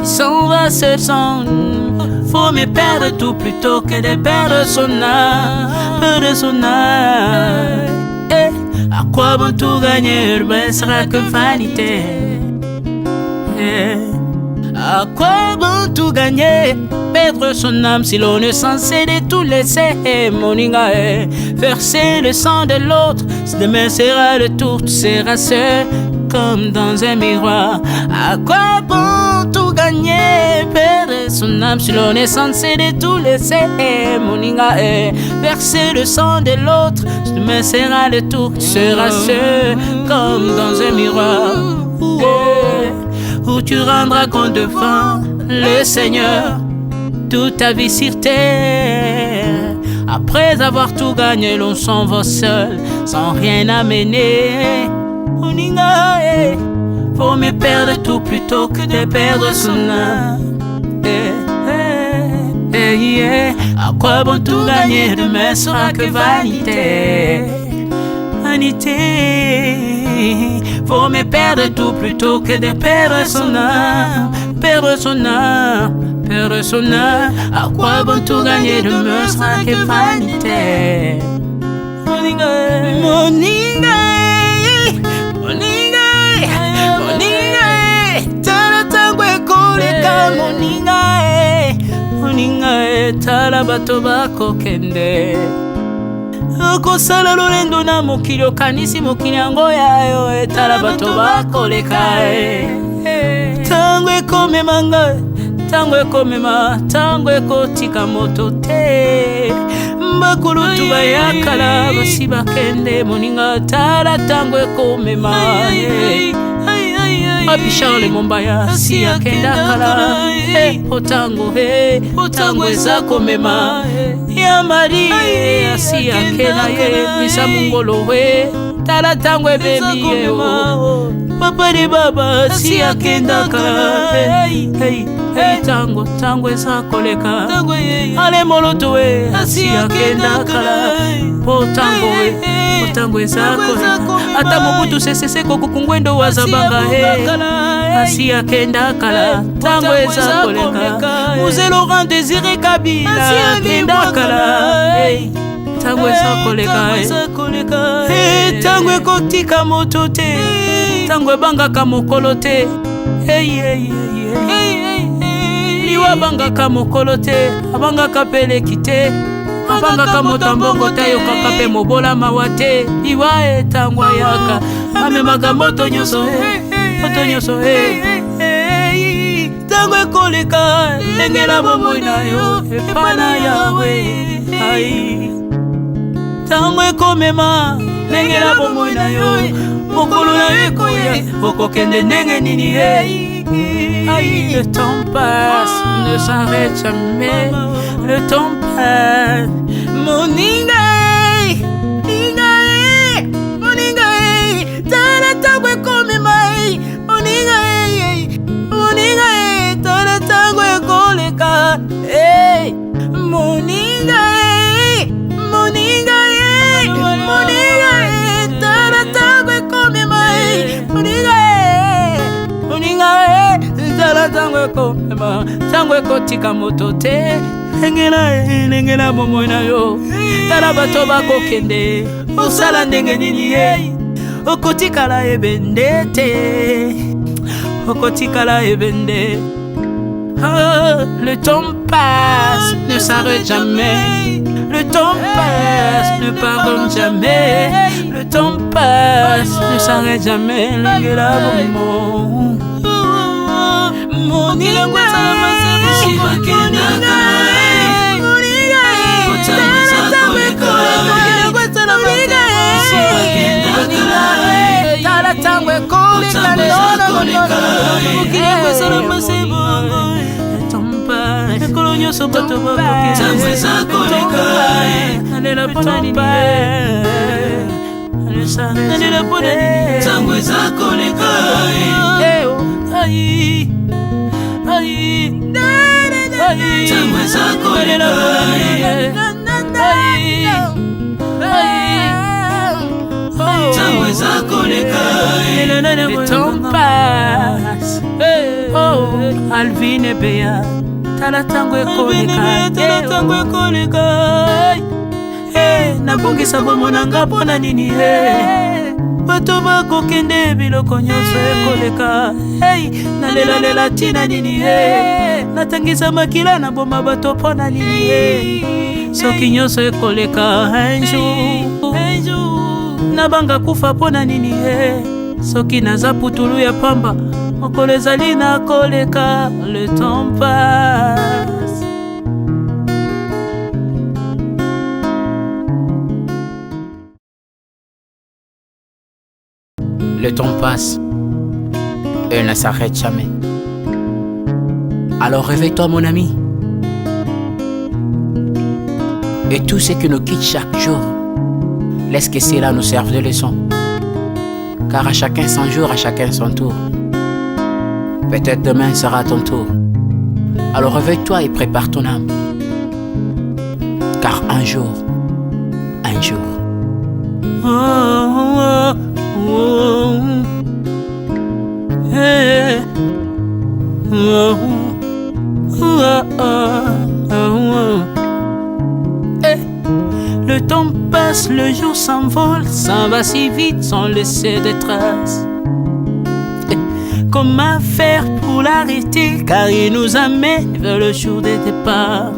Il s'en va seul sans nous. Faut me perdre tout plutôt que de perdre son âme, À quoi bon tout gagner, ben sera que vanité. À quoi bon tout gagner, perdre son âme si l'on est censé de tout laisser. Moninga verser le sang de l'autre, si demain sera le tour, tu seras seul comme dans un miroir. À quoi bon tout gagner, perdre son âme si l'on est censé de tout laisser. Moninga verser le sang de l'autre, si demain sera le tour, tu seras seul comme dans un miroir. Où tu rendras compte devant le Seigneur toute ta vie sur terre. Après avoir tout gagné, l'on s'en va seul, sans rien amener. Moninga, faut me perdre tout plutôt que de perdre son âme. À quoi bon tout gagner, demain sera que vanité. Faut me perdre tout plutôt que de perdre son âme, perdre son âme. À quoi bon tout gagner de me sera que vanité. Moninga, Moninga, Moninga, Moninga, tala tangwe koleka Moninga, Moninga, tala bato bako kende. Okosala lolendo na mokili okanisi mokili yango yayo etala bato bakoleka tango ekomema ngai tango ekomema tango ekotika moto te bakulutu bayakala basi bakende moninga tala tango ekomema Papi Charles Mombaya si akenda kala otango eza komema ya mari si akena ye misa mungolo we tala tango ebebi ye papa de baba si akenda kala tango eza koleka ale moloto we si akenda kala po tango eza koleka ata mobutu sesese kokukungwendo wazabanga asi akenda kala tango eza koleka Mzee Laurent Désiré Kabila akenda kala tango eza koleka tango ekotika moto te tango ebangaka mokolo te liwa bangaka mokolo te abangaka peleki te abangaka moto mbongo te ayokaka mpe mobola mawa te liwa etango ayaka amemaka moto nyonso tango ekoleka engela bomoi na yo epana yawe tango ekomema engela bomoi na yo mokolo na yo ekoya okokende ndenge nini le temps passe ne s'arrête jamais le temps passe Moninga Moninga tala tango ekomema Moninga tala tango ekoleka Moninga tala tango ekomema Moninga tala tango ekomema tango ekotika moto te engela bomoi na yo tala bato bakokende osala ndenge nini okotikala ebende te okotikala ebende le temps passe ne s'arrête jamais le temps passe ne pardonne jamais le temps passe ne s'arrête jamais engela bomoi Moninga tala tango ekoleka ekolo nyonso bato tango eza koleka nalela mpona nini nalela mpona nini tango eza koleka tango eza koleka tango eza koleka le temps passe Alvin et Béa tala tango ekoleka nabongisa bomonanga mpona nini bato bakokende biloko nyonso ekoleka nalelalela ntina nini natangisa makila na boma bato mpona nini soki nyonso ekoleka un jour nabanga kufa mpona nini soki naza putulu ya pamba mokolo ezali na koleka le temps passe Le temps passe et ne s'arrête jamais. Alors réveille-toi mon ami. Et tout ce qui nous quitte chaque jour, laisse que cela nous serve de leçon. Car à chacun son jour, à chacun son tour. Peut-être demain sera ton tour. Alors réveille-toi et prépare ton âme. Car un jour, Le temps passe, le jour s'envole, s'en va si vite sans laisser de traces. Comment faire pour l'arrêter, car il nous amène vers le jour de départ.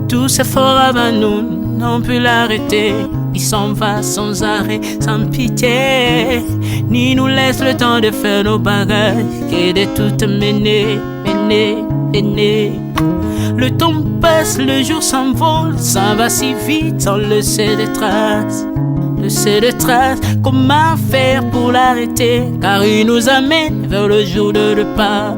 Tous ces forts avant nous n'ont pu l'arrêter. Il s'en va sans arrêt, sans pitié, ni nous laisse le temps de faire nos bagages, et de tout mener. Le temps passe, le jour s'envole, s'en va si vite sans laisser de traces. Comment faire pour l'arrêter, car il nous amène vers le jour de départ.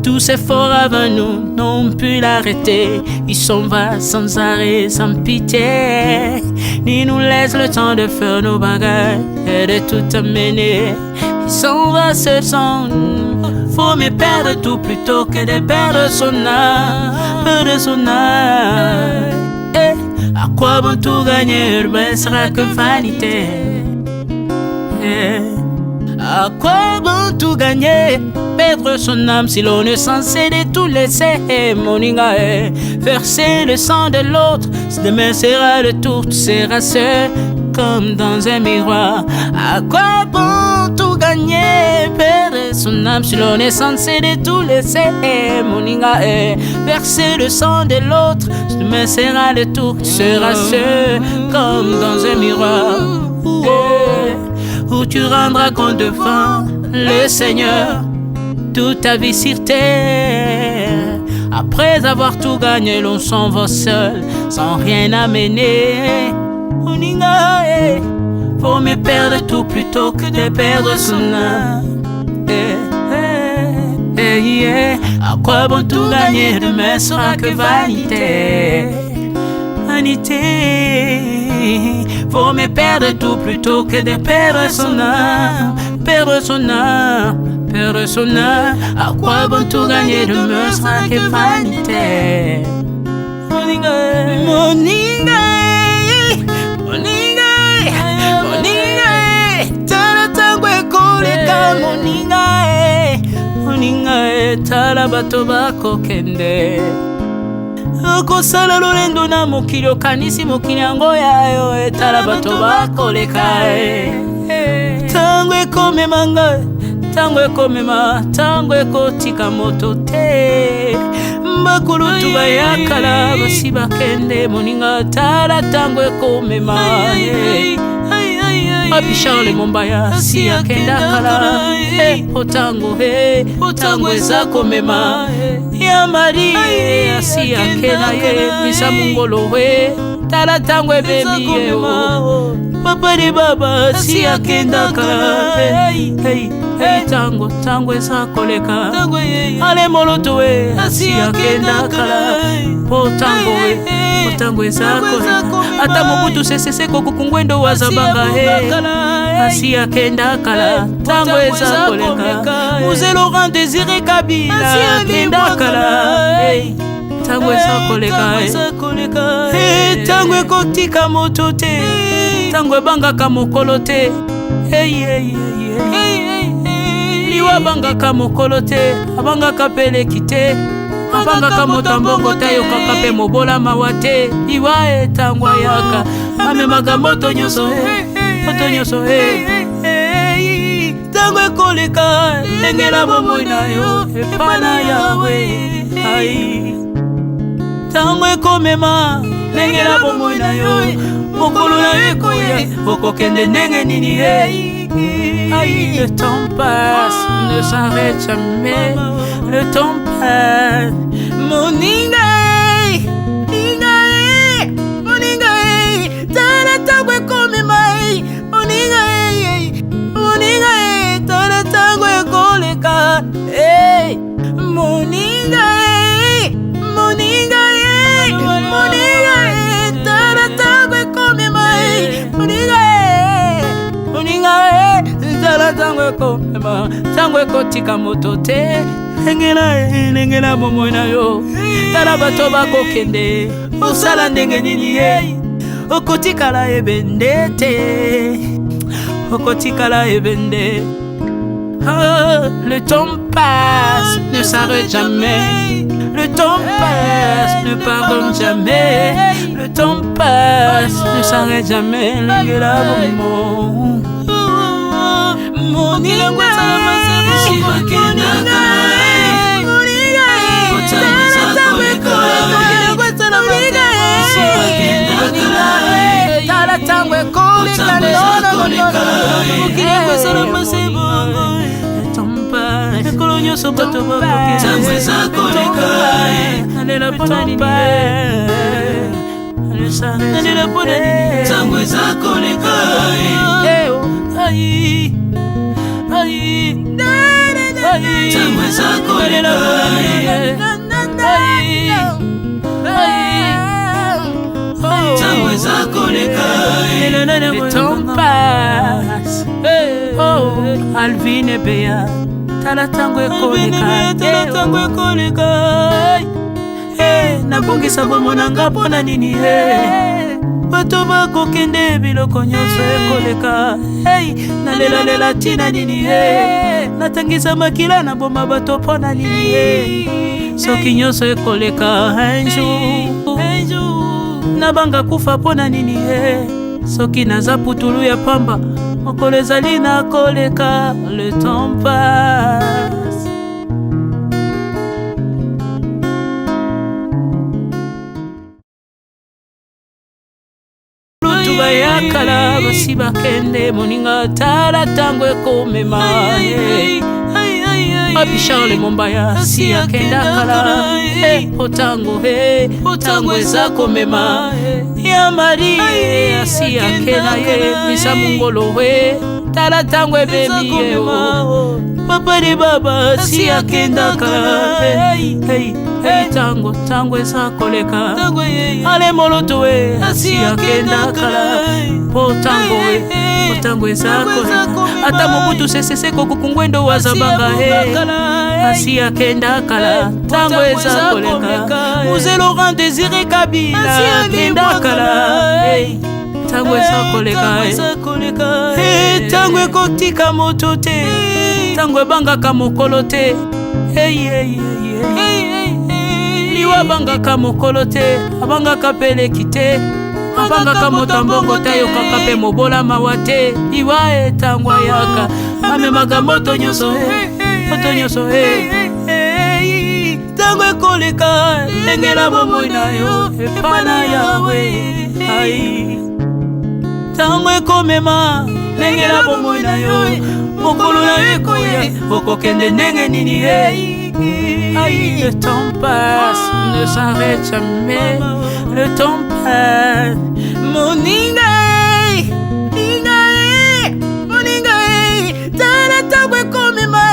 Tous ces forts avant nous n'ont pu l'arrêter. Il s'en va sans arrêt, sans pitié, ni nous laisse le temps de faire nos bagages et de tout amener. Il s'en va seul sans nous. Faut mieux perdre tout plutôt que de perdre son âme, À quoi bon tout gagner, ben sera que vanité. À quoi bon tout gagner, perdre son âme si l'on est censé de tout laisser. Moninga, verser le sang de l'autre, demain sera le tour, tu seras seul comme dans un miroir. À quoi bon tout gagner, perdre son âme si l'on est censé de tout laisser. Moninga, verser le sang de l'autre, demain sera le tour, tu seras seul comme dans un miroir. Où tu rendras compte devant le Seigneur toute ta vie sur terre. Après avoir tout gagné, l'on s'en va seul, sans rien amener. Faut mieux perdre tout plutôt que de perdre son âme. À quoi bon tout gagner, demain sera que vanité. Faut mieux perdre tout plutôt que de perdre son âme. Perdre son âme. À quoi bon tout gagner, demain sera que vanité. Moninga, tala tango ekoleka. Moninga, tala bato bako kende. Okosala lolendo na mokili, okanisi mokili yango yayo. Tala bato bakoleka. Tango ekomema ngai, tango ekomema, tango ekotika moto te. Bakulutu bayakala basi bakende. Moninga, tala tango ekomema. Papi Charles Mombaya si akenda kala. Otango eza komema. Ya Marie si akenda ye. Misa mungolo we, tala tango ebebi ye. Papa de baba si akenda kala. Tango eza koleka. Ale moloto we si akenda kala. Tango eza koleka. Ata mobutu sesese kokukungwendo wazabanga asi akenda kala. Tango eza koleka. Mzee Laurent Désiré Kabila akenda kala. Tango eza koleka. Tango ekotika moto te, tango ebangaka mokolo te. Liwa bangaka mokolo te, abangaka peleki te. Abangaka moto mbongo te, yokaka pe mobola mawa te. Liwa tango yaka amemaka moto nyonso. Tango ekoleka, lengela bomoi na yo epana yawe. Tango ekomema, lengela bomoi na yo. Mokolo na yo ekoya, okokende ndenge nini. Le temps passe, ne s'arrête jamais. Le temps passe. Moninga, tala tango ekomema. Moninga, tala tango ekoleka. Moninga, tala tango ekomema. Moninga, tala tango ekomema. Tango ekotika moto te. Lengela bomoi na yo. Tala bato bakokende, osala ndenge nini ye. Okotikala ebende te, okotikala ebende. Le temps passe, ne s'arrête jamais. Le temps passe, ne pardonne jamais. Le temps passe, ne s'arrête jamais. Lingela bomo. Moninga, le temps passe. Oh, Alvin et Béa, tala tango ekoleka. Nabongisa bomonanga pona nini bato bakokende biloko nyonso ekoleka. Nalela tina nini natangisa makila na boma bato pona nini soki nyonso ekoleka. Un jour nabanga kufa pona nini soki naza putulu ya pamba mokolo ezali na koleka. Le temps passe. Lutu bayakala basi bakende moninga tala tango ekomema. Papi Charles Mombaya si akenda kala. Otango eza komema. Ya Marie si akena misa mungolo tala tango ebemi papa de baba si akenda kala. Tango eza koleka. Ale moloto si akenda kala. Tango eza koleka. Ata mobutu sesese kokukungwendo wazabanga asi akenda kala. Tango eza koleka. Muse Laurent Désiré Kabila akenda kala. Tango eza koleka. Tango ekotika moto te. Tango ebangaka mokolo te. Liwa bangaka mokolo te. Abangaka peleki te. Abangaka motambongo tayokaka pe mobola mawa te. Liwa tango ayaka amemaka moto nyonso tango ekoleka. Lengela bomoi na yo epana yawe. Tango ekomema lengela bomoi na yo mokolo na yo ekoya okokende ndenge nini. Le temps passe, ne s'arrête jamais. Le temps passe. Moninga tala tango ekomema.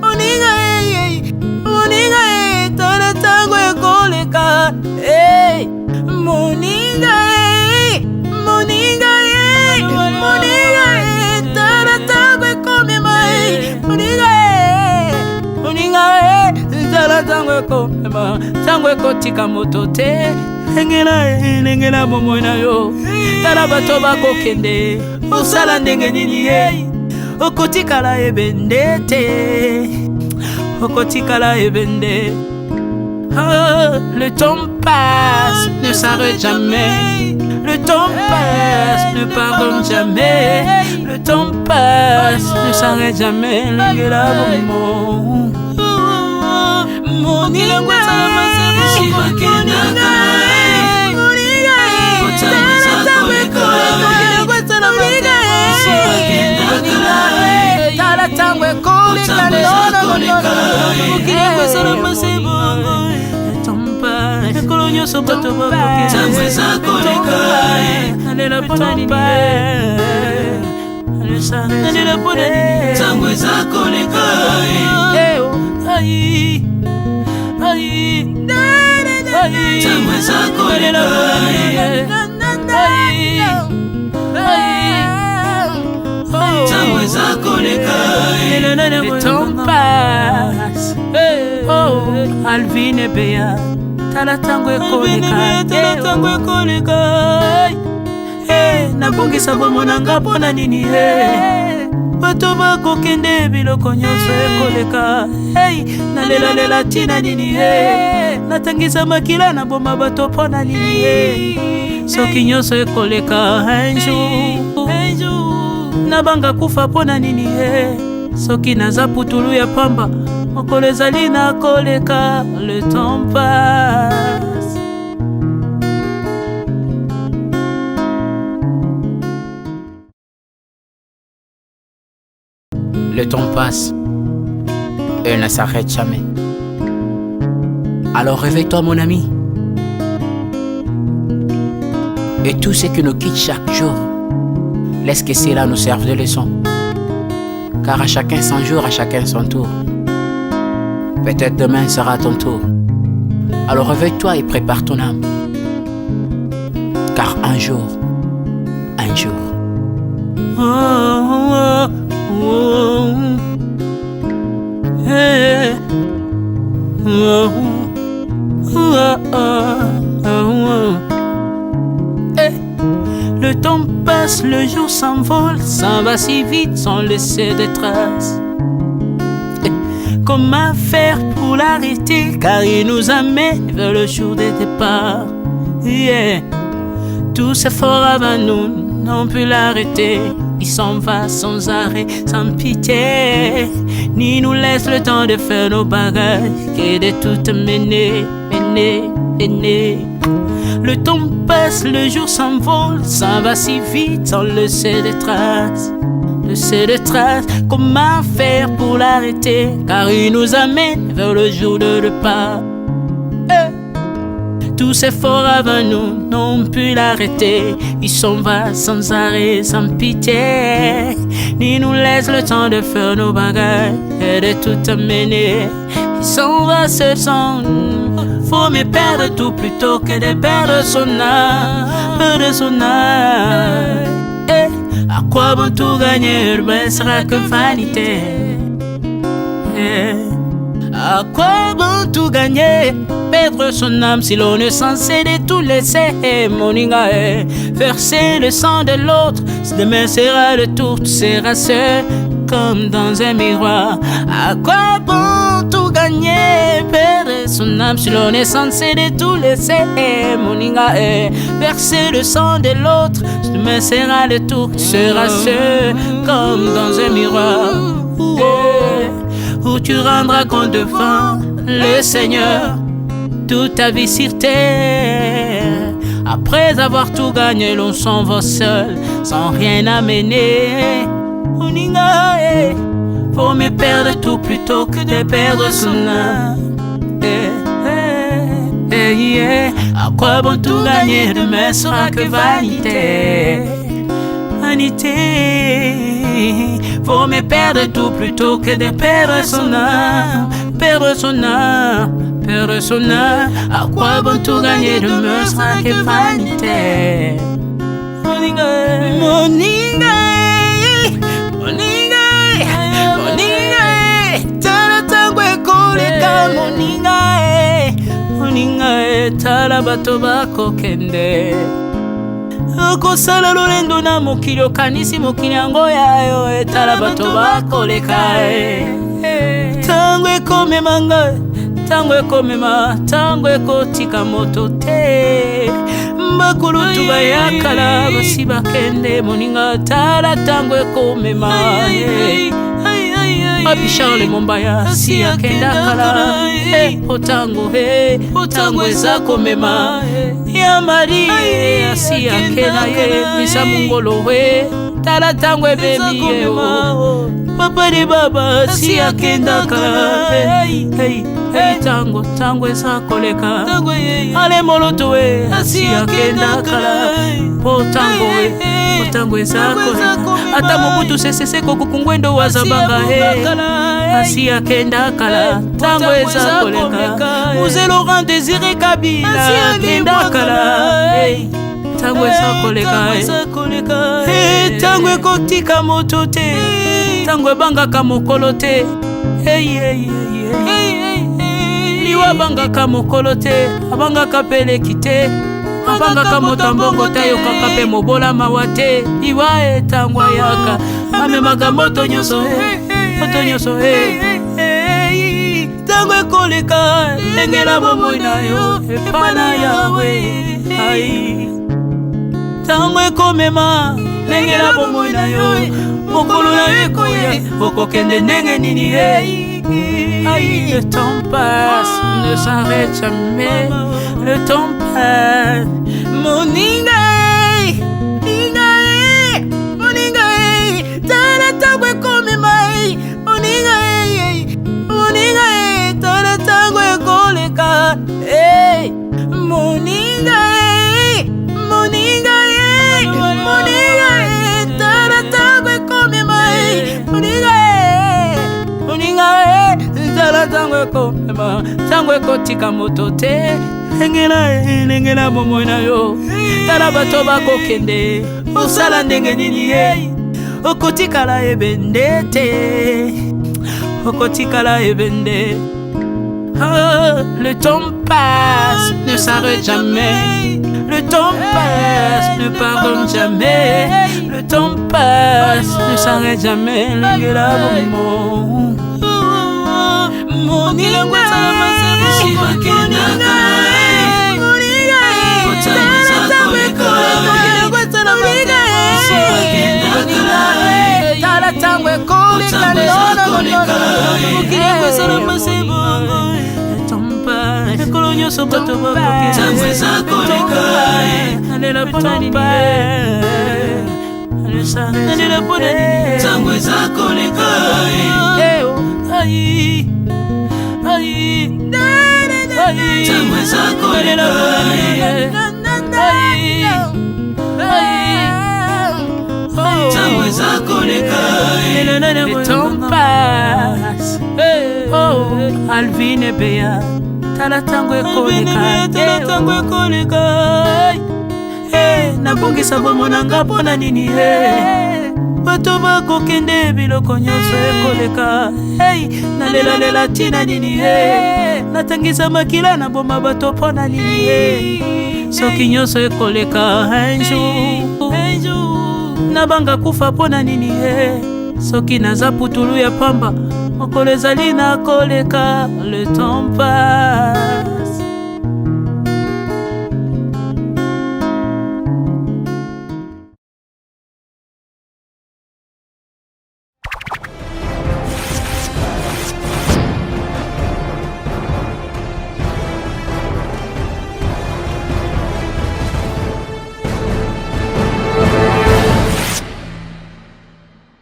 Moninga tala tango ekoleka. Moninga tala tango ekomema. Moninga tala tango ekomema. Tango ekotika moto te. Lengela bomoi na yo. Tala bato bakokende osala ndenge nini okotikala ebende te. Okotikala ebende. Le temps passe, ne s'arrête jamais. Le temps passe, ne pardonne jamais. Le temps passe, ne s'arrête jamais. Lengela bomo. Moninga tala tango ekoleka. Ekolo nyonso bato nalela pona nini. Nalela pona nini. Tango eza koleka. Tango eza koleka. Le temps passe. Oh, Alvin et Béa, tala tango ekoleka. Nabongisa bomonanga pona nini bato bakokende biloko nyonso ekoleka. Hey, nalela tina nini natangisa makila na boma bato pona nini soki nyonso ekoleka. Un jour nabanga kufa pona nini soki naza putulu ya pamba mokolo ezali na koleka. Le temps passe. Le temps passe, elle ne s'arrête jamais. Alors réveille-toi mon ami. Et tout ce qui nous quitte chaque jour, laisse que cela nous serve de leçon. Car à chacun son jour, à chacun son tour. Peut-être demain sera ton tour. Alors réveille-toi et prépare ton âme. Car un jour, le temps passe, le jour s'envole, s'en va si vite sans laisser de traces. Comment faire pour l'arrêter, car il nous amène vers le jour de départ. Tout c'est fort avant nous, n'ont pu l'arrêter. Il s'en va sans arrêt, sans pitié, ni nous laisse le temps de faire nos bagages, que de tout mener. Le temps passe, le jour s'envole, s'en va si vite sans laisser de traces. Comment faire pour l'arrêter, car il nous amène vers le jour de départ. Tous ces forts avant nous n'ont pu l'arrêter. Il s'en va sans arrêt, sans pitié, ni nous laisse le temps de faire nos bagages et de tout amener. Il s'en va seul sans. Faut me perdre tout plutôt que de perdre son âme, À quoi bon tout gagner, mais sera que vanité. À quoi bon tout gagner, perdre son âme si l'on est censé de tout laisser. Moninga verser le sang de l'autre, si demain sera le tour, tu seras seul comme dans un miroir. À quoi bon tout gagner, perdre son âme si l'on est censé de tout laisser. Moninga verser le sang de l'autre, si demain sera le tour, tu seras seul comme dans un miroir. Où tu rendras compte devant le Seigneur toute ta vie sur terre. Après avoir tout gagné, l'on s'en va seul sans rien amener. Faut me perdre tout plutôt que de perdre son âme. À quoi bon tout gagner, demain sera que vanité. Faut me perdre tout plutôt que de perdre son âme. À quoi bon tout gagner, demain sera que vanité. Moninga, tala tango ekoleka. Moninga, tala bato bakokende. Okosala lolendo na mokili, okanisi mokili yango yayo. Tala bato bakoleka. Tango ekomema ngai, tango ekomema, tango ekotika moto te. Bakulutu bayakala basi bakende. Moninga, tala tango ekomema. Abi Charles Mombaya si akenda kala. Otango eza komema. Ya Mari si akena Misa Mungolo tala tango ebebi Papa de Baba si akenda kala. Tango eza koleka. Ale moloto si akenda kala. Tango eza koleka. Ata Mobutu Sese Koko Kungwendo wazabanga asi akenda kala. Tango eza koleka. Mzee Laurent Désiré Kabila akenda kala. Tango eza koleka. Tango ekotika moto te, tango ebangaka mokolo te. Liwa abangaka mokolo te, abangaka peleki te. abangaka moto mbongo tayokaka mpe mobola mawa te iwa etangwa yaka amemaka moto nyonso ntango ekoleka ndengela bomoi na yo epa na yawe ntango ekomema ndengela bomoi na yo mokolo na yo ekoya okokende ndenge nini le temps passe ne s'arrête jamais le temps passe moninga tala ntango ekomema moninga tala ntango ekoleka moninga tala ntango ekomema moninga tala ntango ekomema ntango ekotika moto te lengela bomoi na yo tala bato bakokende osala ndenge nini okotikala ebende te okotikala ebende. Le temps passe, ne s'arrête jamais. Le temps passe, ne pardonne jamais. Le temps passe, ne s'arrête jamais. Lengela bomo moninga tala tango ekoleka ekolo nyonso bato bakokealela mpona nini alela mpona ntango eza koleka ntango eza koleka le temps passe. Alvin et Béa, tala tango ekoleka. Nabongisa bomonanga mpona nini bato bakokende biloko nyonso ekoleka. Nalela tina nini natangisa makila na boma bato mpona nini soki nyonso ekoleka un jour nabanga kufa mpona nini soki naza putulu ya pamba mokolo ezali na koleka. Le temps passe.